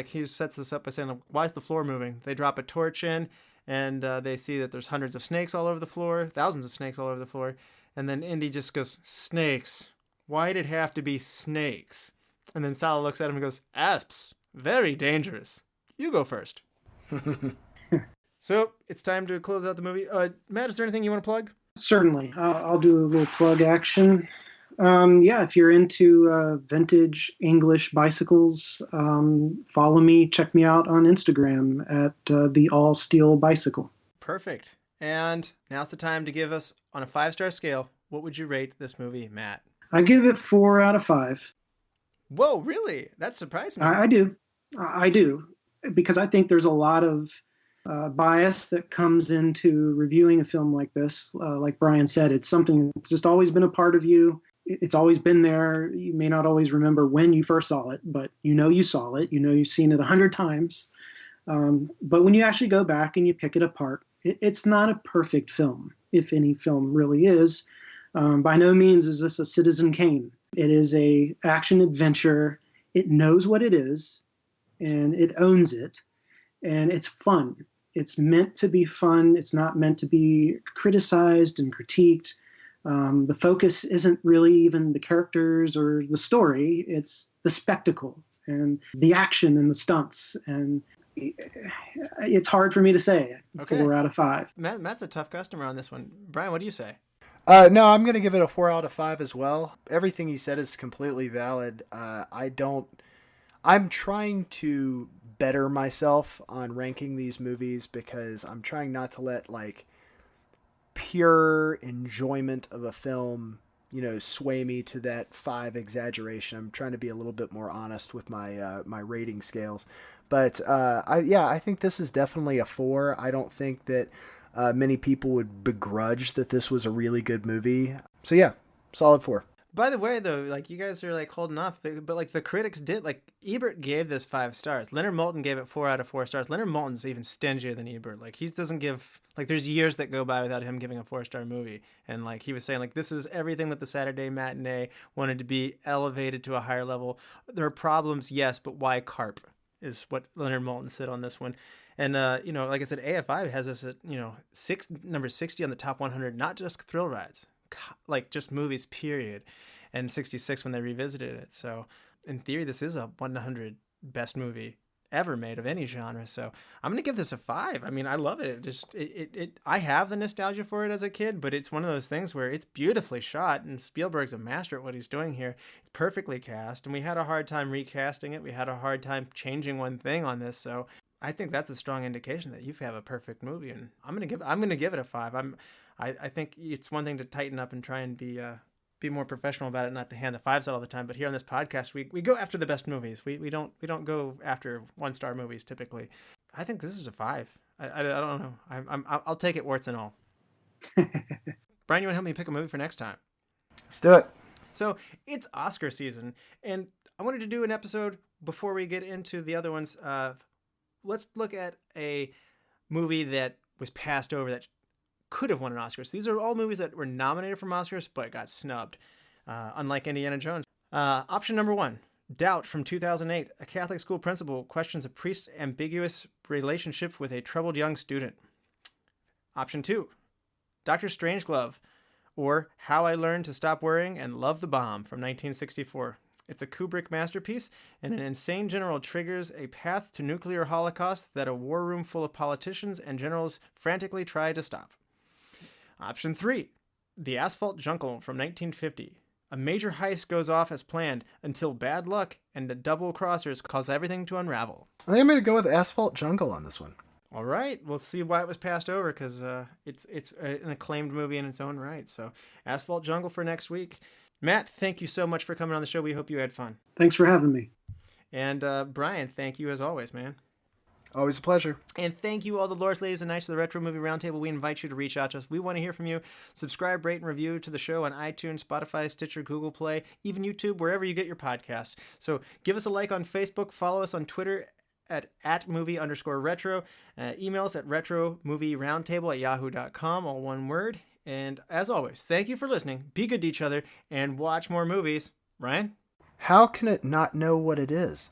he sets this up by saying, why is the floor moving? They drop a torch in, and they see that there's hundreds of snakes all over the floor, thousands of snakes all over the floor. And then Indy just goes, snakes. Why'd it have to be snakes? And then Sal looks at him and goes, asps, very dangerous. You go first. So it's time to close out the movie. Matt, is there anything you want to plug?
Certainly. I'll do a little plug action. If you're into vintage English bicycles, follow me, check me out on Instagram at the All Steel Bicycle.
Perfect. And now's the time to give us, on a 5-star scale, what would you rate this movie, Matt?
I give it 4 out of 5.
Whoa, really? That surprised me.
I do. Because I think there's a lot of bias that comes into reviewing a film like this. Like Brian said, it's something that's just always been a part of you. It's always been there. You may not always remember when you first saw it, but you saw it. You've seen it 100 times. But when you actually go back and you pick it apart, it's not a perfect film, if any film really is. By no means is this a Citizen Kane. It is a action adventure. It knows what it is, and it owns it, and it's fun. It's meant to be fun. It's not meant to be criticized and critiqued. The focus isn't really even the characters or the story. It's the spectacle and the action and the stunts. And it's hard for me to say.
Okay.
4 out of 5.
Matt's a tough customer on this one. Brian, what do you say?
No, I'm going to give it a 4 out of 5 as well. Everything he said is completely valid. I'm trying to better myself on ranking these movies because I'm trying not to let like pure enjoyment of a film, sway me to that 5 exaggeration. I'm trying to be a little bit more honest with my my rating scales. But I think this is definitely a 4. I don't think that many people would begrudge that this was a really good movie. So yeah, solid 4.
By the way, though, like you guys are like holding off, but like the critics did, like Ebert gave this 5 stars. Leonard Maltin gave it 4 out of 4 stars. Leonard Maltin's even stingier than Ebert. Like he doesn't give, like there's years that go by without him giving a 4-star movie. And like he was saying, like this is everything that the Saturday matinee wanted to be elevated to a higher level. There are problems, yes, but why carp is what Leonard Maltin said on this one. And, like I said, AFI has us at, number 60 on the top 100, not just thrill rides, like just movies, period. And 66 when they revisited it. So in theory, this is a 100 best movie ever made of any genre. So I'm going to give this a 5. I mean, I love it. I have the nostalgia for it as a kid, but it's one of those things where it's beautifully shot and Spielberg's a master at what he's doing here. It's perfectly cast. And we had a hard time recasting it. We had a hard time changing one thing on this. So I think that's a strong indication that you have a perfect movie, and I'm gonna give it a 5. I think it's one thing to tighten up and try and be more professional about it, not to hand the 5s out all the time. But here on this podcast, we go after the best movies. We don't go after 1-star movies typically. I think this is a 5. I don't know. I'll take it warts and all. Brian, you want to help me pick a movie for next time?
Let's do it.
So it's Oscar season, and I wanted to do an episode before we get into the other ones. Let's look at a movie that was passed over that could have won an Oscar. So these are all movies that were nominated for Oscars but got snubbed, unlike Indiana Jones. Option number 1, Doubt from 2008. A Catholic school principal questions a priest's ambiguous relationship with a troubled young student. Option 2, Dr. Strangelove, or How I Learned to Stop Worrying and Love the Bomb from 1964. It's a Kubrick masterpiece, and an insane general triggers a path to nuclear holocaust that a war room full of politicians and generals frantically try to stop. Option 3, The Asphalt Jungle from 1950. A major heist goes off as planned until bad luck and the double crossers cause everything to unravel.
I think I'm going to go with Asphalt Jungle on this one.
All right, we'll see why it was passed over, because it's an acclaimed movie in its own right. So Asphalt Jungle for next week. Matt, thank you so much for coming on the show. We hope you had fun.
Thanks for having me.
And Brian, thank you as always, man.
Always a pleasure.
And thank you all the lords, ladies, and knights of the Retro Movie Roundtable. We invite you to reach out to us. We want to hear from you. Subscribe, rate, and review to the show on iTunes, Spotify, Stitcher, Google Play, even YouTube, wherever you get your podcasts. So give us a like on Facebook. Follow us on Twitter at @movie_retro. Email us at retromovieroundtable@yahoo.com, all one word. And as always, thank you for listening. Be good to each other and watch more movies. Ryan?
How can it not know what it is?